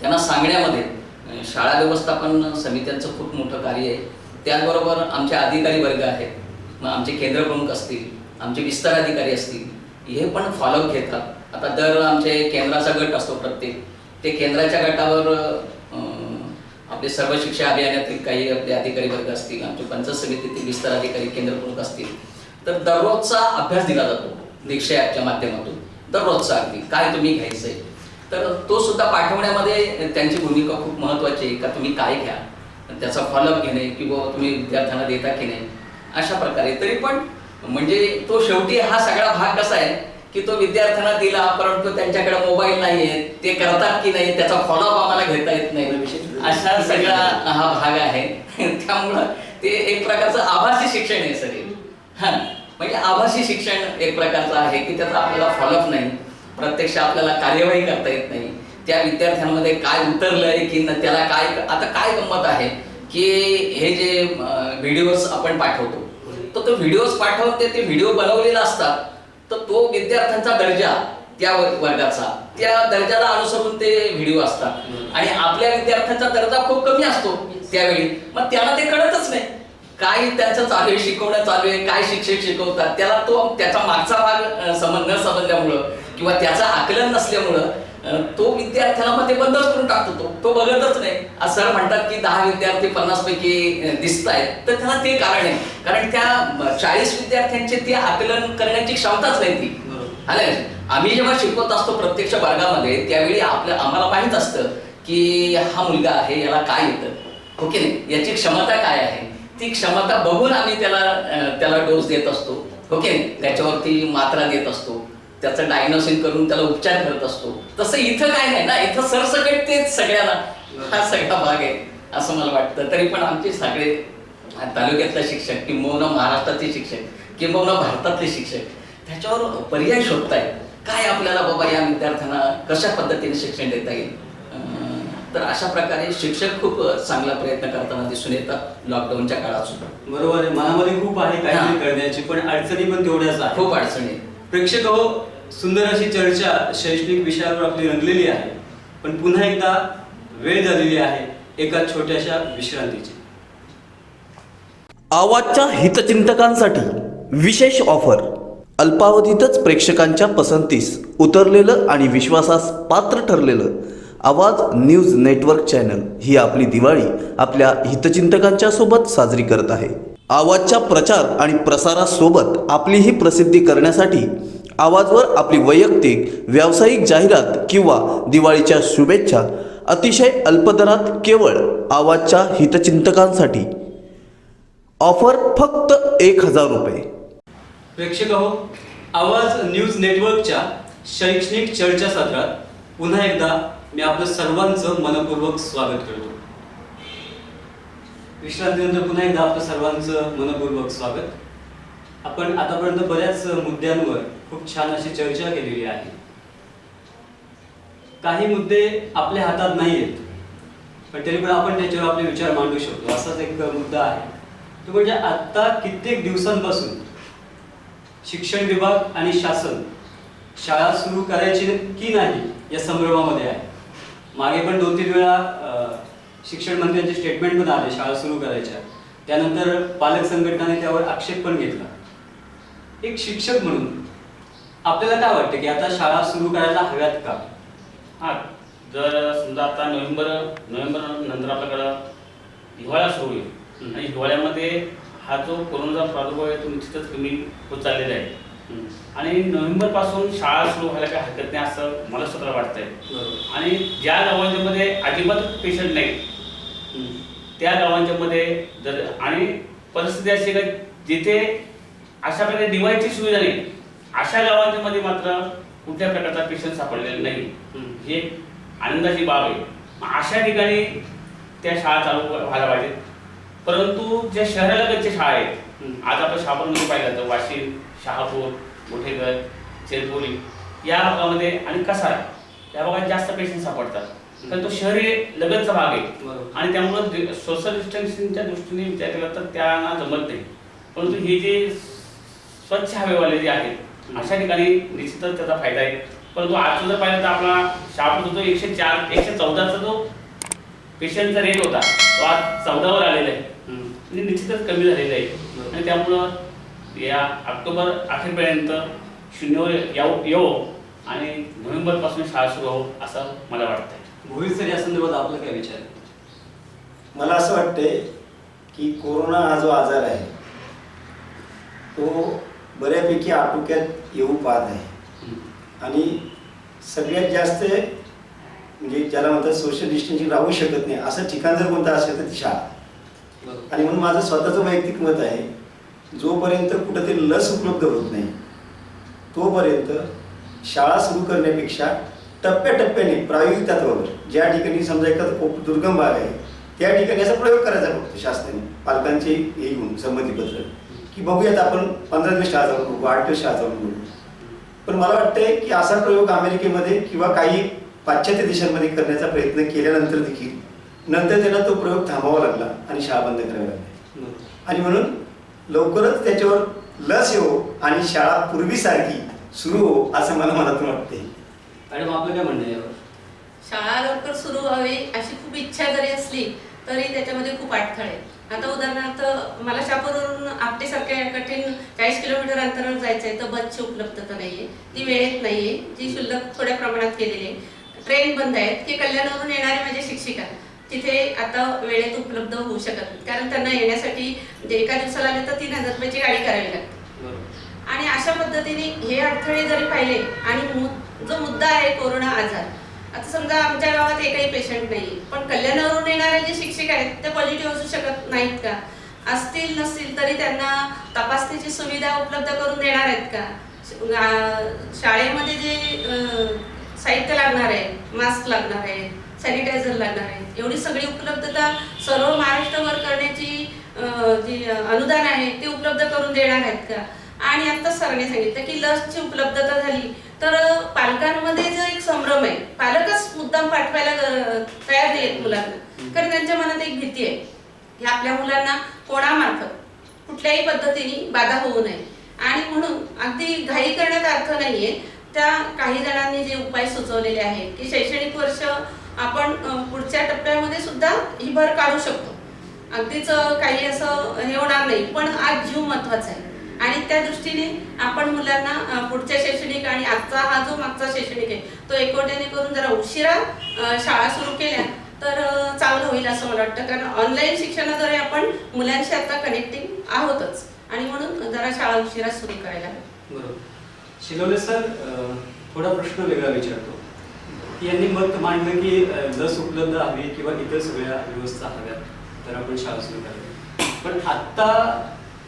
त्यांना सांगण्यामध्ये शाळा व्यवस्थापन समित्यांचं खूप मोठं कार्य आहे. त्याचबरोबर आमचे अधिकारी वर्ग आहेत, मग आमचे केंद्र प्रमुख असतील, आमचे विस्तार अधिकारी असतील, हे पण फॉलोअप घेतात. आता दर आमचे केंद्राचा गट असतो प्रत्येक, ते केंद्राच्या गटावर आपले सर्व शिक्षा अभियानातील काही आपले अधिकारी वर्ग असतील, आमचे पंचायत समितीतील विस्तार अधिकारी केंद्र प्रमुख असतील, तर दररोजचा अभ्यास दिला जातो दीक्षा ॲपच्या माध्यमातून. दररोजचा अगदी काय तुम्ही घ्यायचं आहे, तर तो सुद्धा पाठवण्यामध्ये त्यांची भूमिका खूप महत्त्वाची आहे. का तुम्ही काय घ्या, त्याचा फॉलोअप घेणे किंवा तुम्ही विद्यार्थ्यांना देता की नाही, अशा प्रकारे. तरी पण म्हणजे तो शेवटी हा सगळा भाग कसा आहे की तो विद्यार्थ्यांना दिला, परंतु त्यांच्याकडे मोबाईल नाही आहे, ते करतात की नाही त्याचा फॉलोअप आम्हाला घेता येत नाही, असा सगळा हा भाग आहे. त्यामुळं ते एक प्रकारचं आभासी शिक्षण आहे सर. हां, म्हणजे आभासी शिक्षण एक प्रकारचं आहे की त्याचा आपल्याला फॉलोअप नाही, प्रत्यक्ष आपल्याला कार्यवाही करता येत नाही. त्या विद्यार्थ्यांमध्ये काय उतरलंय की त्याला काय. आता काय गंमत आहे की हे जे व्हिडिओज आपण पाठवतो, तर तो व्हिडिओज पाठवून ते व्हिडिओ बनवलेला असतात, तर तो विद्यार्थ्यांचा दर्जा त्या वर्गाचा, त्या दर्जाला अनुसरून ते व्हिडिओ असतात आणि आपल्या विद्यार्थ्यांचा दर्जा खूप कमी असतो त्यावेळी. मग त्याला ते कळतच नाही काय त्यांचं चालू आहे, शिकवणं चालू आहे, काय शिक्षक शिकवतात, त्याला तो त्याचा मागचा भाग न समजल्यामुळं किंवा त्याचं आकलन नसल्यामुळं तो विद्यार्थ्याला मग ते बंदच करून टाकतो, तो बघतच नाही. आज सर म्हणतात की 10 विद्यार्थी 50 पैकी दिसत आहेत, तर त्याला ते कारण आहे, कारण त्या 40 विद्यार्थ्यांचे ते आकलन करण्याची क्षमताच नाही ती. आम्ही जेव्हा शिकवत असतो प्रत्यक्ष वर्गामध्ये त्यावेळी आम्हाला माहित असतं की हा मुलगा आहे, याला काय येतं, ओके नाही, याची क्षमता काय आहे, ती क्षमता बघून आम्ही त्याला डोस देत असतो, ओके, त्याच्यावरती मात्रा देत असतो, त्याचं डायग्नोसिस करून त्याला उपचार करत असतो. तसं इथं काय नाही ना, इथं सरसकट तेच सगळ्यांना हा सगळा भाग आहे असं मला वाटतं. तरी पण आमचे सगळे तालुक्यातले शिक्षक किंबहुना महाराष्ट्रातले शिक्षक किंबहुना भारतातले शिक्षक त्याच्यावर पर्याय शोधतायत, काय आपल्याला बाबा या विद्यार्थ्यांना कशा पद्धतीने शिक्षण देता येईल. तर अशा प्रकारे शिक्षक खूप चांगला प्रयत्न करताना दिसून येतात लॉकडाऊनच्या काळात सुद्धा. बरोबर आहे, मनामध्ये खूप आहे काहीतरी करण्याची, पण अडचणी पण तेवढ्याच आहेत. खूप अडचणी. प्रेक्षक हो, सुंदर अशी चर्चा शैक्षणिक विषयावर आपली रंगलेली आहे, पण पुन्हा एकदा वेळ झालेली आहे एका छोट्याशा विश्रांतीची. आवाजच्या हितचिंतकांसाठी विशेष ऑफर. अल्पावधीतच प्रेक्षकांच्या पसंतीस उतरलेलं आणि विश्वासास पात्र ठरलेलं आवाज न्यूज नेटवर्क चॅनल ही आपली दिवाळी आपल्या हितचिंतकांच्या सोबत साजरी करत आहे. आवाजच्या प्रचार आणि प्रसारासोबत आपली ही प्रसिद्धी करण्यासाठी आवाजवर आपली वैयक्तिक व्यावसायिक जाहिरात किंवा दिवाळीच्या शुभेच्छा अतिशय अल्प दरात केवळ आवाजच्या हितचिंतकांसाठी. ऑफर फक्त 1000 रुपये. प्रेक्षक हो, आवाज न्यूज नेटवर्कच्या शैक्षणिक चर्चासत्रात पुन्हा एकदा मी आपलं सर्वांचं मनपूर्वक स्वागत करतो. विश्रांतीनंतर पुन्हा एकदा आपलं सर्वांचं मनपूर्वक स्वागत. आपण आतापर्यंत बऱ्याच मुद्द्यांवर खूप छान अशी चर्चा केलेली आहे. काही मुद्दे आपल्या हातात नाही आहेत, पण तरी पण आपण त्याच्यावर आपले विचार मांडू शकतो. असाच एक मुद्दा आहे, तो म्हणजे आता कित्येक दिवसांपासून शिक्षण विभाग आणि शासन शाळा सुरू करायची की नाही या संभ्रमामध्ये आहे. मागे पण 2-3 वेळा शिक्षण मंत्र्यांचे स्टेटमेंट पण आले शाळा सुरू करायच्या, त्यानंतर पालक संघटनाने त्यावर आक्षेप पण घेतला. एक शिक्षक म्हणून आपल्याला काय वाटतं की आता शाळा सुरू करायला हव्यात का? हां, जर समजा आता नोव्हेंबर नंतर आपल्याकडं हिवाळा सुरू होईल आणि हिवाळ्यामध्ये हा जो कोरोनाचा प्रादुर्भाव आहे तो निश्चितच कमी होत चाललेला आहे आणि नोव्हेंबरपासून शाळा सुरू व्हायला काही हरकत नाही असं मला स्वतःला वाटतंय. आणि ज्या दवाखान्यामध्ये अजिबात पेशंट नाही त्या गावांच्या मध्ये जर आणि परिस्थिती अशी आहे जिथे अशा प्रकारे डिवाइसची सुविधा नाही, अशा गावांच्या मध्ये मात्र कुठल्या प्रकारचा पेशंट सापडलेला नाही. ही एक आनंदाची बाब आहे. अशा ठिकाणी त्या शाळा चालू व्हायला पाहिजेत. परंतु ज्या शहरालगतच्या शाळा आहेत, आज आपण शहापूरमध्ये पाहिलं तर वाशिम, शहापूर, मोठेघर, चेरपोली या भागामध्ये आणि कसारा या भागात जास्त पेशंट सापडतात. तर तो शहरी लगतचा भाग आहे आणि त्यामुळं सोशल डिस्टन्सिंगच्या दृष्टीने विचार केला तर त्यांना जमत नाही. परंतु हे जे स्वच्छ हवेवाले जे आहेत अशा ठिकाणी निश्चितच त्याचा फायदा आहे. परंतु आज जर पाहिलं तर आपला शहापूर जो 114चा जो पेशंटचा रेट होता तो आज 14वर आलेला आहे. म्हणजे निश्चितच कमी झालेला आहे आणि त्यामुळं या ऑक्टोबर अखेरपर्यंत 0वर येऊ आणि नोव्हेंबरपासून शाळा सुरू हो असं मला वाटतंय. भोईर सर, या संदर्भात आपलं काय विचार आहे? मला असं वाटतंय की कोरोना हा जो आजार आहे तो बऱ्यापैकी आटोक्यात येऊ पाहत आहे आणि सगळ्यात जास्त म्हणजे ज्याला म्हणतात सोशल डिस्टन्सिंग राहू शकत नाही असं ठिकाण जर कोणतं असेल तर ती शाळा. आणि म्हणून माझं स्वतःचं वैयक्तिक मत आहे, जोपर्यंत कुठंतरी लस उपलब्ध होत नाही तोपर्यंत शाळा सुरू करण्यापेक्षा टप्प्याटप्प्याने प्रायोगिक तत्वावर ज्या ठिकाणी समजा एखादा दुर्गम भाग आहे त्या ठिकाणी असा प्रयोग करायचा फक्त शासनाने, पालकांचे हे घेऊन संमतीपत्र की बघूयात आपण 15 दिवस शाळा चालू करू, 8 दिवस शाळा चालू करू. पण मला वाटतंय की असा प्रयोग अमेरिकेमध्ये किंवा काही पाश्चात्य देशांमध्ये करण्याचा प्रयत्न केल्यानंतर देखील नंतर त्यांना तो प्रयोग थांबावा लागला आणि शाळा बंद करावी लागली. आणि म्हणून लवकरच त्याच्यावर लस येऊ आणि शाळा पूर्वीसारखी सुरू हो असं मला मनातून वाटते. मॅडम, आपलं काय म्हणणं आहे यावर? शाळा लवकर सुरू व्हावी अशी खूप इच्छा जरी असली तरी त्याच्यामध्ये खूप अडथळे आहेत. आता उदाहरणार्थ मला शहापूरवरून आपटेसारख्या कठीण 40 किलोमीटर अंतरावर जायचं आहे तर बसची उपलब्धता नाहीये, ती वेळेत नाहीये, जी शुल्लक थोड्या प्रमाणात केलेली आहे. ट्रेन बंद आहेत की कल्याणावरून येणारे माझे शिक्षिका तिथे आता वेळेत उपलब्ध होऊ शकत नाहीत, कारण त्यांना येण्यासाठी म्हणजे एका दिवसाला आले तर 3000 रुपयाची गाडी करावी लागते. आणि अशा पद्धतीने हे अडथळे जरी पाहिले आणि जो मुद्दा आहे कोरोना आजार, आता समजा आमच्या गावात एकही पेशंट नाही पण कल्याणावरून येणारे जे शिक्षक आहेत ते पॉझिटिव्ह असू शकत नाहीत का? असतील नसतील तरी त्यांना तपासणीची सुविधा उपलब्ध करून देणार आहेत का? शाळेमध्ये जे साहित्य लागणार आहे, मास्क लागणार आहे, सॅनिटायझर लागणार आहे, एवढी सगळी उपलब्धता सर्व महाराष्ट्रभर करण्याची जी अनुदान आहे ते उपलब्ध करून देणार आहेत का? आणि आता सरांनी सांगितलं की लसची उपलब्धता झाली तर पालकांमध्ये जो एक संभ्रम आहे, पालकच मुद्दाम पाठवायला तयार नाहीत मुलांना, कारण त्यांच्या मनात एक भीती आहे की आपल्या मुलांना कोणामार्फत कुठल्याही पद्धतीने बाधा होऊ नये. आणि म्हणून अगदी घाई करण्यात अर्थ नाहीये. त्या काही जणांनी जे उपाय सुचवलेले आहेत की शैक्षणिक वर्ष आपण पुढच्या टप्प्यामध्ये सुद्धा ही भर काढू शकतो, अगदीच काही असं हे होणार नाही, पण आज जीव महत्वाचा आहे आणि त्या दृष्टीने आपण मुलांना पुढच्या शैक्षणिक आणि आजचा हा जो मागचा शैक्षणिक आहे तो एकवटेने करून जरा उशिरा शाळा सुरू केल्या तर चांगलं होईल असं मला वाटतं. कारण ऑनलाईन शिक्षणाद्वारे आपण मुलांशी आता कनेक्टिंग आहोतच आणि म्हणून जरा शाळा उशिरा सुरू करायला हवी. बरोबर. शिलवले सर, थोडा प्रश्न वेगळा विचारतो की यांनी मत मांडलं की लस उपलब्ध हवी किंवा इतर सगळ्या व्यवस्था हव्यात तर आपण शाळा सुरू करावी. पण आत्ता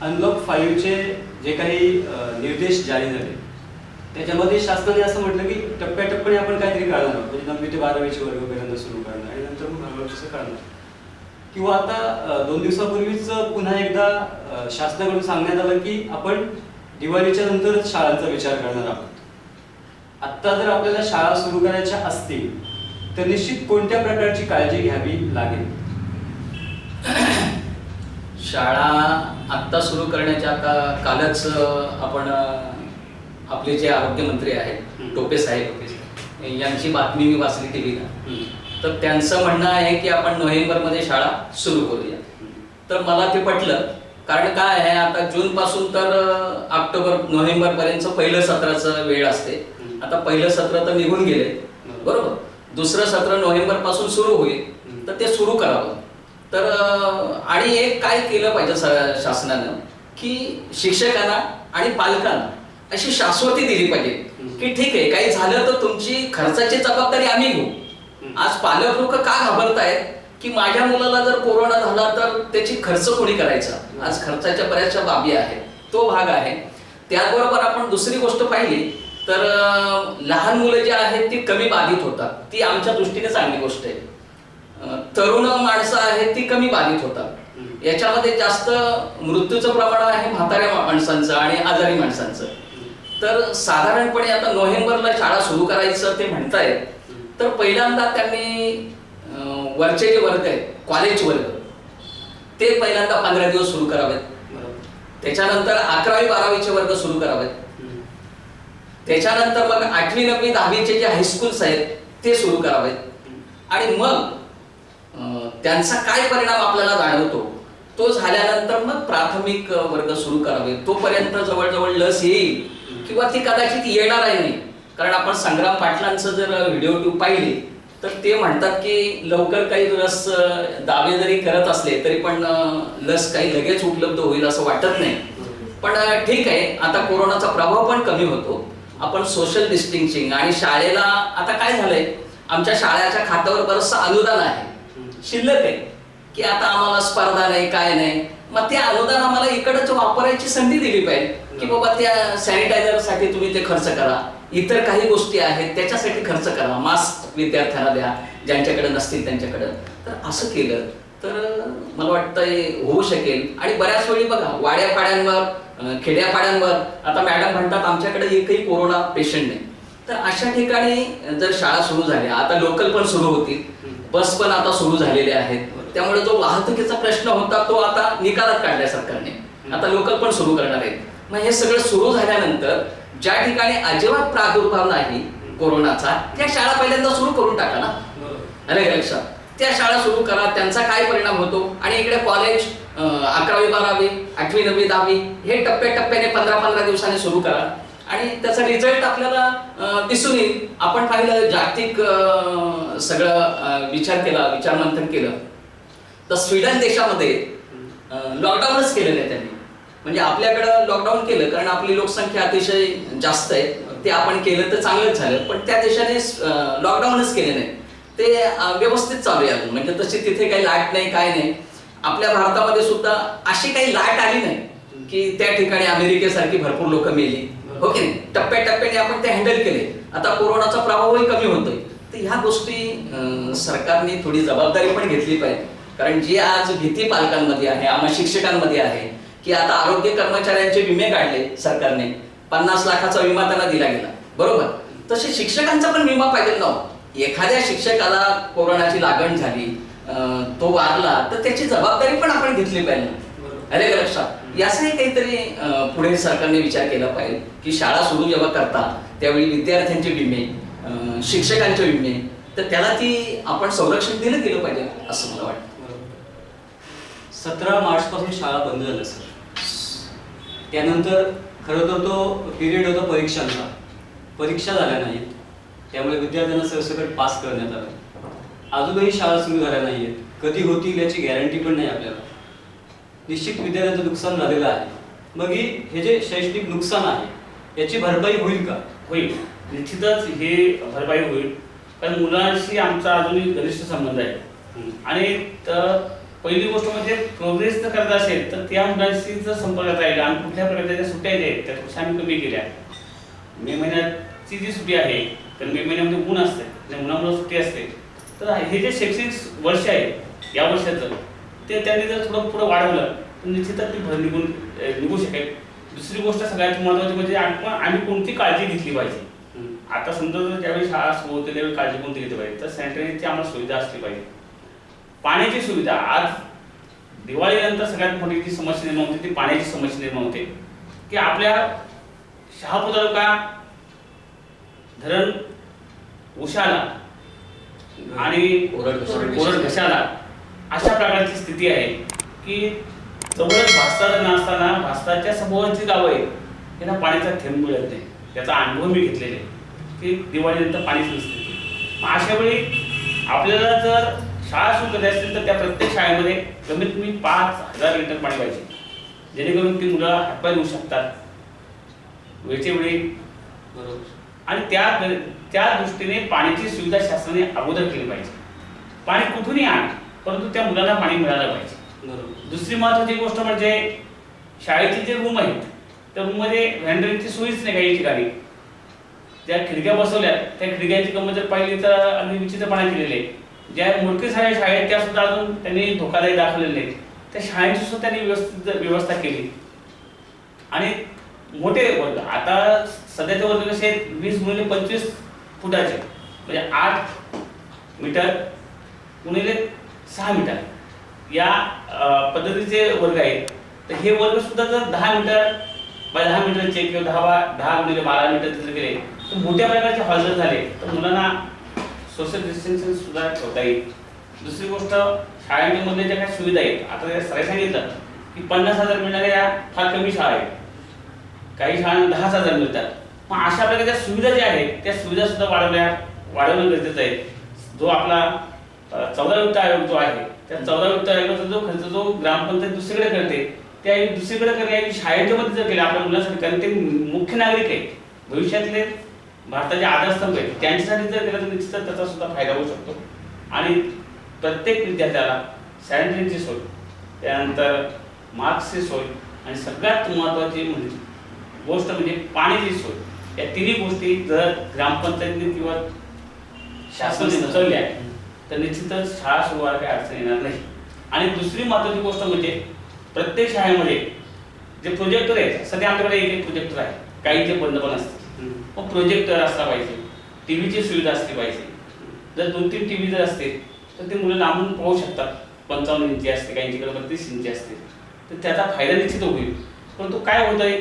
अनलॉक 5चे जे काही निर्देश जारी झाले त्याच्यामध्ये शासनाने असं म्हटलं की टप्प्याटप्प्याने आपण काहीतरी करणार आहोत, म्हणजे 9वी ते 12वीचे वर्ग पहिल्यांदा सुरू करणार आणि नंतर मग हळूहळू कसं करणार. किंवा आता 2 दिवसापूर्वीच पुन्हा एकदा शासनाकडून सांगण्यात आलं की आपण दिवाळीच्या नंतरच शाळांचा विचार करणार आहोत. आत्ता जर आपल्याला शाळा सुरू करायच्या असतील तर निश्चित कोणत्या प्रकारची काळजी घ्यावी लागेल? शाळा आत्ता सुरू करण्याच्या कालच आपण आपले जे आरोग्यमंत्री आहेत टोपे साहेब यांची बातमी मी वाचली टीव्हीला, तर त्यांचं म्हणणं आहे की आपण नोव्हेंबरमध्ये शाळा सुरू करूया. तर मला ते पटलं, कारण काय आहे आता जून पासून तर नोव्हेंबर पर्यंत पहिलं सत्राचं वेळ असते. आता पहिलं सत्र तर निघून गेले, बरोबर, दुसरं सत्र नोव्हेंबर पासून सुरू होईल तर ते सुरू करावं. तर आणि एक काय केलं पाहिजे शासनानं की शिक्षकांना आणि पालकांना अशी शाश्वती दिली पाहिजे की ठीक आहे काही झालं तर तुमची खर्चाची जबाबदारी आम्ही घेऊ. आज पालक लोक का घाबरतायत की माझ्या मुलाला जर कोरोना झाला तर त्याची खर्च कोणी करायचा. आज खर्चाच्या बऱ्याचशा बाबी आहेत, तो भाग आहे. त्याचबरोबर आपण दुसरी गोष्ट पाहिली तर लहान मुलं जी आहेत ती कमी बाधित होतात, ती आमच्या दृष्टीने चांगली गोष्ट आहे. तरुण माणसं आहेत ती कमी बाधित होतात. याच्यामध्ये जास्त मृत्यूचं प्रमाण आहे म्हाताऱ्या माणसांचं आणि आजारी माणसांचं. तर साधारणपणे आता नोव्हेंबरला शाळा सुरू करायचं ते म्हणतायत, तर पहिल्यांदा त्यांनी वरचे जे वर्ग आहेत, कॉलेज वर्ग, ते पहिल्यांदा 15 दिवस सुरू करावेत. त्याच्यानंतर 11वी 12वीचे वर्ग सुरू करावेत. त्याच्यानंतर मग 8वी 9वी 10वीचे जे हायस्कूल्स आहेत ते सुरू करावेत. आणि मग त्यांचा काय परिणाम आपल्याला जाणवतो तो झाल्यानंतर मग प्राथमिक वर्ग सुरू करावे. तोपर्यंत जवळजवळ लस येईल किंवा ती कदाचित येणारही नाही. कारण आपण संग्राम पाटलांचं जर व्हिडिओ ट्यूब पाहिले तर ते म्हणतात की लवकर काही लस दावे जरी करत असले तरी पण लस काही लगेच उपलब्ध होईल असं वाटत नाही. पण ठीक आहे, आता कोरोनाचा प्रभाव पण कमी होतो. आपण सोशल डिस्टन्सिंग आणि शाळेला आता काय झालंय, आमच्या शाळेच्या खात्यावर बरंचसं अनुदान आहे, शिल्लक आहे, की आता आम्हाला स्पर्धा नाही काय नाही, मग ते अनुदान आम्हाला इकडच वापरायची संधी दिली पाहिजे की बाबा त्या सॅनिटायझरसाठी तुम्ही ते खर्च करा, इतर काही गोष्टी आहेत त्याच्यासाठी खर्च करा, मास्क विद्यार्थ्यांना द्या ज्यांच्याकडे नसतील त्यांच्याकडे. तर असं केलं तर मला वाटतंय होऊ शकेल. आणि बऱ्याच वेळी बघा वाड्यापाड्यांवर, खेड्यापाड्यांवर आता मॅडम म्हणतात आमच्याकडे एकही कोरोना पेशंट नाही. तर अशा ठिकाणी जर शाळा सुरू झाल्या, आता लोकल पण सुरू होतील, बस पण आता सुरू झालेल्या आहेत, त्यामुळे जो वाहतुकीचा प्रश्न होता तो आता निकालात काढल्या सरकारने. आता लोकल पण सुरू करणार आहेत. मग हे सगळं सुरू झाल्यानंतर ज्या ठिकाणी अजिबात प्रादुर्भाव नाही कोरोनाचा त्या शाळा पहिल्यांदा सुरू करून टाका ना. अरे लक्षात, त्या शाळा सुरू करा, त्यांचा काय परिणाम होतो. आणि इकडे कॉलेज 11वी 12वी 8वी 9वी 10वी हे टप्प्याटप्प्याने 15-15 दिवसांनी सुरू करा आणि त्याचा रिझल्ट आपल्याला दिसून येईल. आपण पाहिलं जागतिक सगळं विचारमंथन केलं तर स्वीडन देशामध्ये लॉकडाऊनच केलं नाही त्यांनी. म्हणजे आपल्याकडं लॉकडाऊन केलं कारण आपली लोकसंख्या अतिशय जास्त आहे, ते आपण केलं तर चांगलंच झालं. पण त्या देशाने लॉकडाऊनच केले नाही, ते व्यवस्थित चालू आहे. म्हणजे तशी तिथे काही लाट नाही काय नाही. आपल्या भारतामध्ये सुद्धा अशी काही लाट आली नाही की त्या ठिकाणी अमेरिकेसारखी भरपूर लोक मेली, हो की नाही. टप्प्याटप्प्याने आपण ते हँडल केले. आता कोरोनाचा प्रभावही कमी होतोय. तर ह्या गोष्टी सरकारने थोडी जबाबदारी पण घेतली पाहिजे. कारण जी आज भीती पालकांमध्ये आहे, आम्हा शिक्षकांमध्ये आहे की आता आरोग्य कर्मचाऱ्यांचे विमे काढले सरकारने, 50 लाखाचा विमा त्यांना दिला गेला, बरोबर. तसे शिक्षकांचा पण विमा पाहिजे ना. एखाद्या शिक्षकाला कोरोनाची लागण झाली, तो वारला तर त्याची जबाबदारी पण आपण घेतली पाहिजे. अरे लक्षात, याचाही काहीतरी पुढे सरकारने विचार केला पाहिजे की शाळा सुरू जेव्हा करता त्यावेळी विद्यार्थ्यांचे विमे, शिक्षकांचे विमे, तर त्याला ती आपण संरक्षण दिलं गेलं पाहिजे असं मला वाटतं. 17 मार्च पासून शाळा बंद झाल्या सर. त्यानंतर खरं तर तो पिरियड होता परीक्षांचा, परीक्षा झाल्या नाहीत, त्यामुळे विद्यार्थ्यांना सरसकट पास करण्यात आलं. अजूनही शाळा सुरू झाल्या नाहीत, कधी होतील याची गॅरंटी पण नाही आपल्याला. निश्चित विद्यार्थ्यांचं नुकसान झालेलं आहे. मग हे जे शैक्षणिक नुकसान आहे याची भरपाई होईल का? होईल, निश्चितच हे भरपाई होईल. कारण मुलांशी आमचा अजूनही घनिष्ठ संबंध आहे. आणि पहिली गोष्ट म्हणजे प्रोग्रेस जर करत असेल तर त्या मुलांशी जर संपर्कात राहिला आणि कुठल्या प्रकारच्या सुट्ट्या आहेत त्या थोड्याशा आम्ही कमी केल्या. मे महिन्याची जी सुट्टी आहे तर मे महिन्यामध्ये ऊन असते, त्या उन्हामुळे सुट्टी असते. तर हे जे शैक्षणिक वर्ष आहे या वर्षाचं ते त्यांनी जर थोडं पुढं वाढवलं तर निश्चितच ती भर निघू शकेल. दुसरी गोष्ट सगळ्यात महत्त्वाची म्हणजे आम्ही कोणती काळजी घेतली पाहिजे. आता समजा जर ज्यावेळी शाळा सुरू होते त्यावेळी काळजी कोणती घेतली पाहिजे, तर सॅनिटरीची आम्हाला सुविधा असली पाहिजे. पाण्याची सुविधा, आज दिवाळीनंतर सगळ्यात मोठी जी समस्या निर्माण होते ती पाण्याची समस्या निर्माण होते. की आपल्या शहापूर तालुका धरण उशाला आणि कोरड घशाला अशा प्रकारची स्थिती आहे की जवळच भास्ता असताना भास्ताच्या समोरची गावं आहेत त्यांना पाण्याचा थेंब मिळत नाही. त्याचा अनुभव मी घेतलेला आहे की दिवाळीनंतर पाणीच नसते. मग अशा वेळी आपल्याला जर शाळा सुरू करायची असेल तर त्या प्रत्येक शाळेमध्ये कमीत कमी 5000 लिटर पाणी पाहिजे, जेणेकरून ती मुलं हातपाय धुवू शकतात वेळच्या वेळी, बरोबर. आणि त्या दृष्टीने पाण्याची सुविधा शासनाने अगोदर केली पाहिजे. पाणी कुठूनही आण, परंतु त्या मुलांना पाणी मिळालं पाहिजे. बरोबर. दुसरी महत्त्वाची गोष्ट म्हणजे शाळेचे जे रूम आहेत त्या रूममध्ये व्हॅन्ड्रेनची सोयीच नाही काही ठिकाणी. ज्या खिडक्या बसवल्या त्या खिडक्यांची गंमत जर पाहिली तर अगदी विचित्रपणा केलेले आहे. ज्या मोठे शाळा आहेत त्या सुद्धा अजून त्यांनी धोकादायक दाखवलेले नाहीत. त्या शाळेची सुद्धा त्यांनी व्यवस्था केली. आणि मोठे वर्ग आता सध्याचे वर्ग कसे आहेत 20x25 फुटाचे, म्हणजे 8 मीटर गुणिले 6 मीटर या पद्धतीचे वर्ग आहेत. तर हे वर्ग सुद्धा जर 10 मीटर बाय 10 मीटरचे किंवा 10 गुणिले 12 मीटर जर गेले तर मोठ्या प्रकारचे हॉल जर झाले तर मुलांना सोशल डिस्टन्सिंग सुद्धा ठेवता येईल. दुसरी गोष्ट शाळेमध्ये ज्या काही सुविधा आहेत, आता सराई सांगितलं की 50,000 मिळणाऱ्या फार कमी शाळा आहेत, काही शाळांना 10,000 मिळतात. मग अशा प्रकारच्या सुविधा ज्या आहेत त्या सुविधा सुद्धा वाढवणं गरजेचं आहे. जो आपला 14 वित्त आयोग जो आहे त्या 14 वित्त आयोगाचा जो खर्च जो ग्रामपंचायत दुसरीकडे करते त्या दुसरीकडे करण्याऐवजी शाळेच्या मध्ये जर केले आपल्या मुलांसाठी, कारण ते मुख्य नागरिक आहेत, भविष्यातले भारताचे आधारस्तंभ आहेत, त्यांच्यासाठी जर केलं तर निश्चितच त्याचा सुद्धा फायदा होऊ शकतो. आणि प्रत्येक विद्यार्थ्याला सॅनिटरीची सोय, त्यानंतर मास्कची सोय आणि सगळ्यात महत्त्वाची गोष्ट म्हणजे पाण्याची सोय, या तिन्ही गोष्टी जर ग्रामपंचायतीने किंवा शासनाने सुचवल्या तर निश्चितच शाळा सुरू व्हायला काही अडचण येणार नाही. आणि दुसरी महत्त्वाची गोष्ट म्हणजे प्रत्येक शाळेमध्ये जे प्रोजेक्टर आहेत, सध्या आमच्याकडे एक प्रोजेक्टर आहे, काहींचे बंद पण असते, मग प्रोजेक्टर असला पाहिजे, टीव्हीची सुविधा असली पाहिजे. जर 2-3 टीव्ही जर असतील तर ते मुलं लांबून पाहू शकतात. 55 इंची असते, काहींच्याकडे 32 इंची असते, तर त्याचा फायदा निश्चित होईल. परंतु काय होत आहे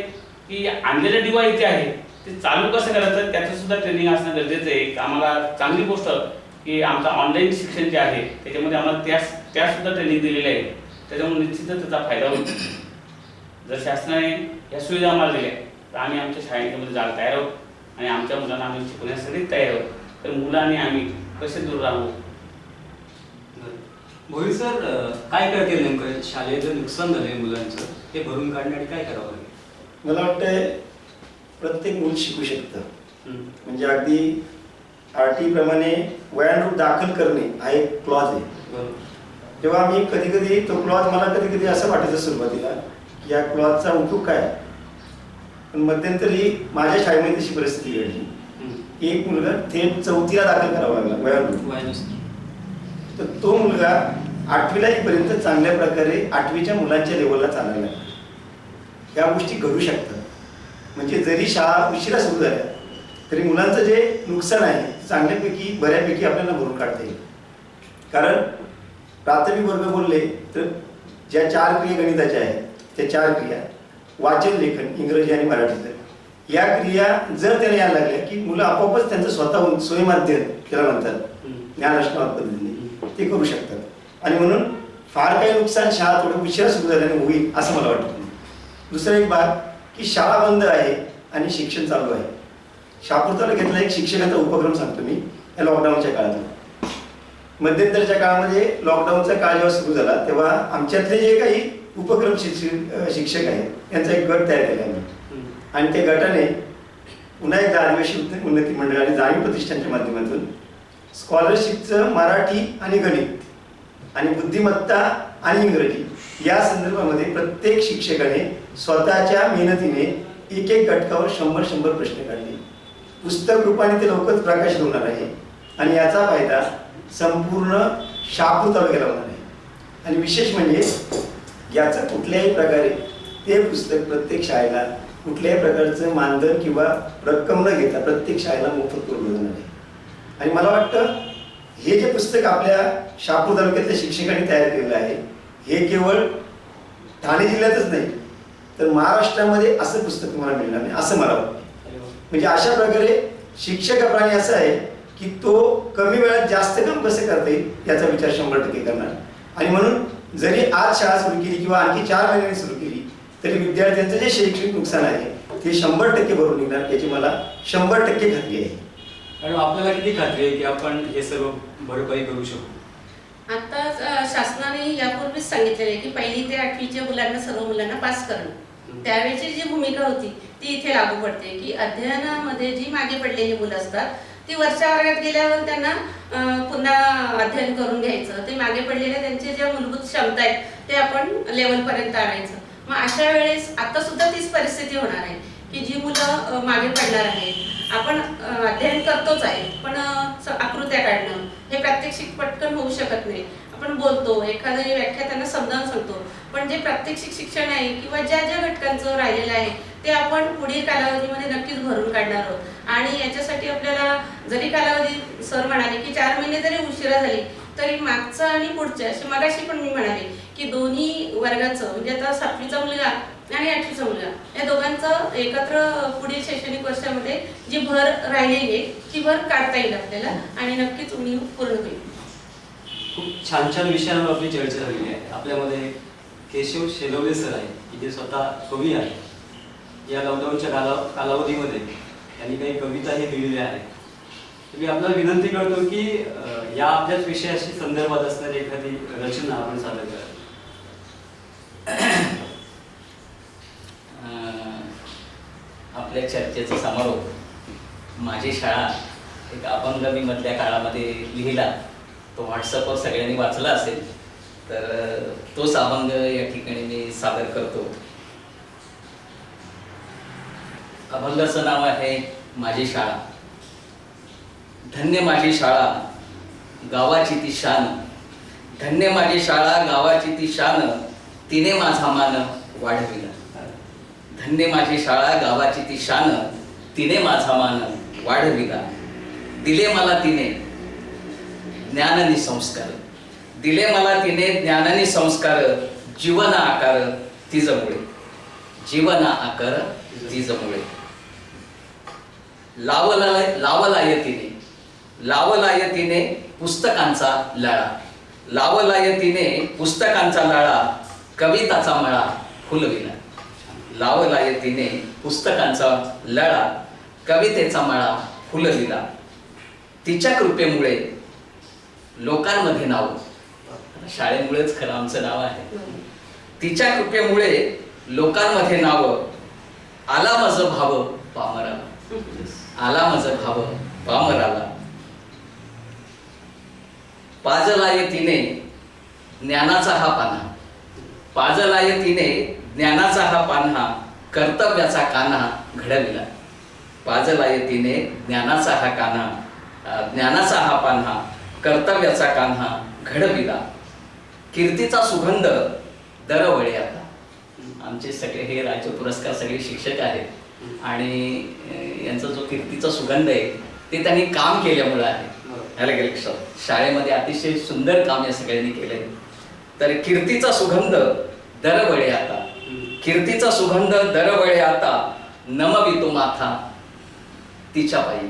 की आणलेले डिव्हाइस जे आहे ते चालू कसं करायचं त्याचं सुद्धा ट्रेनिंग असणं गरजेचं आहे. आम्हाला चांगली गोष्ट की आमचं ऑनलाईन शिक्षण जे आहे त्याच्यामध्ये आम्हाला त्या सुद्धा ट्रेनिंग दिलेली आहे. त्याच्यामुळे निश्चितच त्याचा फायदा होईल. जर शासनाने या सुविधा आम्हाला दिल्या तर आम्ही आमच्या शाळेमध्ये जायला तयार आहोत आणि आमच्या मुलांना आम्ही शिकवण्यासाठी तयार आहोत. तर मुलांनी आम्ही कसे दूर राहू. भोईर सर, काय करते नेमकं शालेय जे नुकसान झाले मुलांचं ते भरून काढण्यासाठी काय करावं लागेल? मला वाटतंय प्रत्येक मूल शिकू शकतं. म्हणजे अगदी RT प्रमाणे वयानुरूप दाखल करणे हा एक क्लॉज आहे. तेव्हा मी कधी तो क्लॉज मला कधी असं वाटायचं सुरुवातीला की या क्लॉजचा उपयोग काय, पण मध्यंतरी माझ्या शाळेमध्ये तशी परिस्थिती घडली. एक मुलगा थेट 4थीला दाखल करावा लागला वयानुरूप. तर तो मुलगा 8वीला पर्यंत चांगल्या प्रकारे 8वीच्या मुलांच्या लेवलला चालायला लागला. या गोष्टी घडू शकतात. म्हणजे जरी शाळा उशिरा सुरू झाल्या तरी मुलांचं जे नुकसान आहे चांगल्यापैकी बऱ्यापैकी आपल्याला भरून काढता येईल. कारण प्राथमिक वर्ग बोलले तर ज्या 4 क्रिया गणिताच्या आहेत त्या 4 क्रिया वाचन, लेखन, इंग्रजी आणि मराठीचं, या क्रिया जर त्याला यायला लागल्या की मुलं आपोआपच त्यांचं स्वतःहून स्वयमाध्यम त्याला म्हणतात ज्ञान असणार पद्धतीने ते करू शकतात. आणि म्हणून फार काही नुकसान शाळा थोडं उशिरा सुरू झाल्याने होईल असं मला वाटतं. दुसरा एक भाग की शाळा बंद आहे आणि शिक्षण चालू आहे. शहापूर तालुक्यातला एक शिक्षकांचा उपक्रम सांगतो मी या लॉकडाऊनच्या काळात. मध्यंतरच्या काळामध्ये लॉकडाऊनचा काळ जेव्हा सुरू झाला तेव्हा आमच्यातले जे काही उपक्रम शिक्षक आहेत यांचा एक गट तयार केला आम्ही. आणि त्या गटाने पुन्हा एकदा आदिवासी उन्नती मंडळ आणि जाणीव प्रतिष्ठानच्या माध्यमातून स्कॉलरशिपचं मराठी आणि गणित आणि बुद्धिमत्ता आणि इंग्रजी या संदर्भामध्ये प्रत्येक शिक्षकाने स्वतःच्या मेहनतीने एक घटकावर 100 प्रश्न काढले. पुस्तक रूपाने ते लवकरच प्रकाशित होणार आहे आणि याचा फायदा संपूर्ण शहापूर तालुक्याला होणार आहे. आणि विशेष म्हणजे याचं कुठल्याही प्रकारे ते पुस्तक प्रत्येक शाळेला कुठल्याही प्रकारचं मानधन किंवा रक्कम न घेता प्रत्येक शाळेला मोफत पुरवलं जाणार आहे. आणि मला वाटतं हे जे पुस्तक आपल्या शहापूर तालुक्यातल्या शिक्षकांनी तयार केलेलं आहे हे केवळ ठाणे जिल्ह्यातच नाही तर महाराष्ट्रामध्ये असं पुस्तक तुम्हाला मिळणार नाही असं मला वाटतं. म्हणजे अशा प्रकारे शिक्षक हा प्राणी असा आहे की तो कमी वेळात जास्त काम कसं करता येईल याचा विचार 100% करणार. आणि म्हणून जरी आज शाळा सुरू केली किंवा आणखी 4 महिन्यांनी सुरू केली तरी विद्यार्थ्यांचं जे शैक्षणिक नुकसान आहे ते 100% भरून निघणार याची मला 100% खात्री आहे. आणि आपल्याला किती खात्री आहे की आपण हे सर्व भरपाई करू शकू? आता शासनाने यापूर्वीच सांगितलेलं आहे की 1ली ते 8वीच्या मुलांना सर्व मुलांना पास करणं. त्यावेळेची जी भूमिका होती ती इथे लागू पडते की अध्ययनामध्ये जी मागे पडलेली मुलं असतात ती वरच्या वर्गात गेल्यावर त्यांना पुन्हा अध्ययन करून घ्यायचं. ते मागे पडलेल्या त्यांचे ज्या मूलभूत क्षमता आहेत ते आपण लेवलपर्यंत आणायचं. मग अशा वेळेस आता सुद्धा तीच परिस्थिती होणार आहे की जी मुलं मागे पडणार आहेत. आपण अध्ययन करतोच आहे, पण आकृत्या काढणं हे प्रात्यक्षिक पटकन होऊ शकत नाही. आपण बोलतो, एखादी व्याख्या त्यांना समजावून सांगतो, पण जे प्रात्यक्षिक शिक्षण आहे किंवा ज्या ज्या घटकांचं राहिलेलं आहे ते आपण पुढील कालावधीमध्ये नक्कीच भरून काढणार आहोत. आणि याच्यासाठी आपल्याला जरी कालावधी सर म्हणाले की 4 महिने जरी उशिरा झाली तरी मागचं आणि पुढच्या, असे मगाशी पण मी म्हणाले की दोन्ही वर्गाचं म्हणजे आता 7वीचा मुलगा आणि 8वीचा मुलगा या दोघांचं एकत्र पुढील शैक्षणिक वर्षामध्ये जी भर राहिलेली आहे ती भर काढता येईल आपल्याला आणि नक्कीच उणीव पूर्ण होईल. खूप छान छान विषयांवर आपली चर्चा झालेली आहे. आपल्यामध्ये केशव शेलवले सर आहे की जे स्वतः कवी आहे. या लॉकडाऊनच्या कालावधीमध्ये त्यांनी काही कविताही लिहिलेल्या आहेत. मी आपल्याला विनंती करतो की या आपल्याच विषयाशी संदर्भात असणारी एखादी रचना आपण सादर करा. आपल्या चर्चेचा समारोप माझी शाळा एक अपंग मी मधल्या काळामध्ये लिहिला. तो व्हॉट्सअपवर सगळ्यांनी वाचला असेल, तर तोच अभंग या ठिकाणी मी सादर करतो. अभंगाचं नाव आहे माझी शाळा. धन्य माझी शाळा गावाची ती शान, धन्य माझी शाळा गावाची ती शान, तिने माझा मान वाढविला. धन्य माझी शाळा गावाची ती शान, तिने माझा मान वाढविला. दिले मला तिने ज्ञानानी संस्कार, दिले मला तिने ज्ञानानी संस्कार, जीवन आकार तिजमुळे, जीवन आकार तिजमुळे. लावलाय तिने, लावलाय तिने पुस्तकांचा लळा, लावलाय तिने पुस्तकांचा लळा, कविताचा मळा फुलविला. लावलाय तिने पुस्तकांचा लळा, कवितेचा मळा फुलविला. तिच्या कृपेमुळे लोकांमध्ये नाव, शाळेमुळेच खरं आमचं नाव आहे. तिच्या कृपेमुळे लोकांमध्ये नाव, आला माझं भाव पामराला, आला माझं भाव पामराला. पाजलाय तिने ज्ञानाचा हा पान्हा, पाजलाय तिने ज्ञानाचा हा पान्हा, कर्तव्याचा कान्हा घडविला. पाजलाय तिने ज्ञानाचा हा कान्हा, ज्ञानाचा हा पान्हा, कर्तव्याचा कान्हा घडविला. कीर्तीचा सुगंध दरवळे आता. आमचे सगळे हे राज्य पुरस्कार सगळे शिक्षक आहेत आणि यांचा जो कीर्तीचा सुगंध आहे ते त्यांनी काम केल्यामुळे आहे. ह्याला गेलं शाळेमध्ये अतिशय सुंदर काम या सगळ्यांनी केलंय. तर कीर्तीचा सुगंध दरवळे आता, कीर्तीचा सुगंध दरवळे आता, नमवितो माथा तिच्या पायी.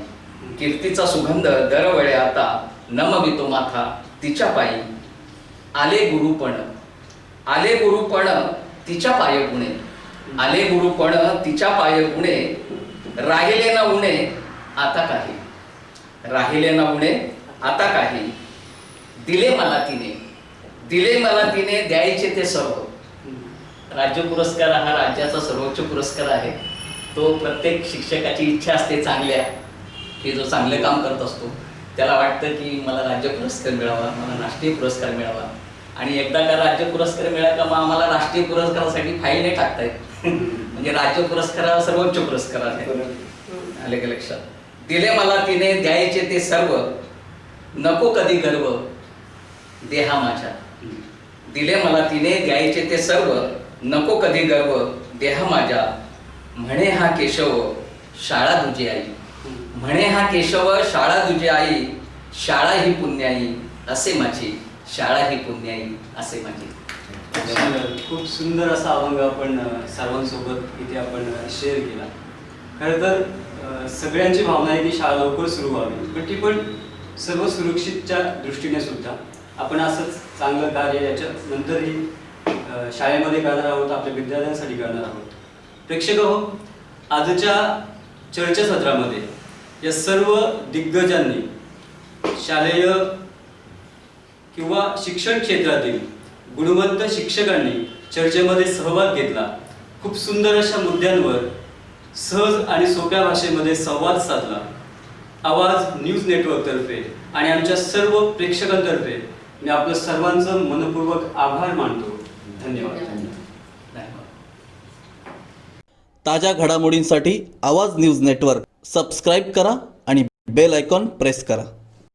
कीर्तीचा सुगंध दरवळे आता, नमवितो माथा तिच्या पायी. आले गुरुपण, आले गुरुपण तिच्या पाय गुणे, आले गुरुपण तिच्या पाय गुणे. राहिले ना उणे आता काही, राहिले ना उणे आता काही. दिले मला तिने, दिले मला तिने द्यायचे ते सर्व. राज्य पुरस्कार हा राज्याचा सर्वोच्च पुरस्कार आहे. तो प्रत्येक शिक्षकाची इच्छा असते चांगल्या, की जो चांगले काम करत असतो त्याला वाटतं की मला राज्य पुरस्कार मिळावा, मला राष्ट्रीय पुरस्कार मिळावा. आणि एकदा का राज्य पुरस्कार मिळाला का मग आम्हाला राष्ट्रीय पुरस्कारासाठी फाईल नाही टाकता येत. म्हणजे राज्य पुरस्कार हा सर्वोच्च पुरस्कार आहे. आले का लक्षात? दिले मला तिने द्यायचे ते सर्व, नको कधी गर्व देहा माझ्या. दिले मला तिने द्यायचे ते सर्व, नको कधी गर्व देहा माझ्या. म्हणे हा केशव शाळा तुझी आई, म्हणे हा केशव शाळा तुझी आई. शाळा ही पुण्याई असे माझी, शाळा ही पुण्याई असे माझी. खूप सुंदर असा अभंग आपण सर्वांसोबत इथे आपण शेअर केला. खरं तर सगळ्यांची भावना आहे की शाळा लवकर सुरू व्हावी, पण ती पण सर्व सुरक्षितच्या दृष्टीने सुद्धा आपण असंच चांगलं कार्य याच्या नंतरही शाळेमध्ये करणार आहोत, आपल्या विद्यार्थ्यांसाठी करणार आहोत. प्रेक्षक हो, आजच्या चर्चासत्रामध्ये या सर्व दिग्गजांनी शालेय किंवा शिक्षण क्षेत्रातील गुणवंत शिक्षकांनी चर्चेमध्ये सहभाग घेतला. खूप सुंदर अशा मुद्द्यांवर सहज आणि सोप्या भाषेमध्ये संवाद साधला. आवाज न्यूज नेटवर्कतर्फे आणि आमच्या सर्व प्रेक्षकांतर्फे मी आपलं सर्वांचं मनपूर्वक आभार मानतो. धन्यवाद. ताज्या घडामोडींसाठी आवाज न्यूज नेटवर्क सबस्क्राईब करा आणि बेल आयकॉन प्रेस करा.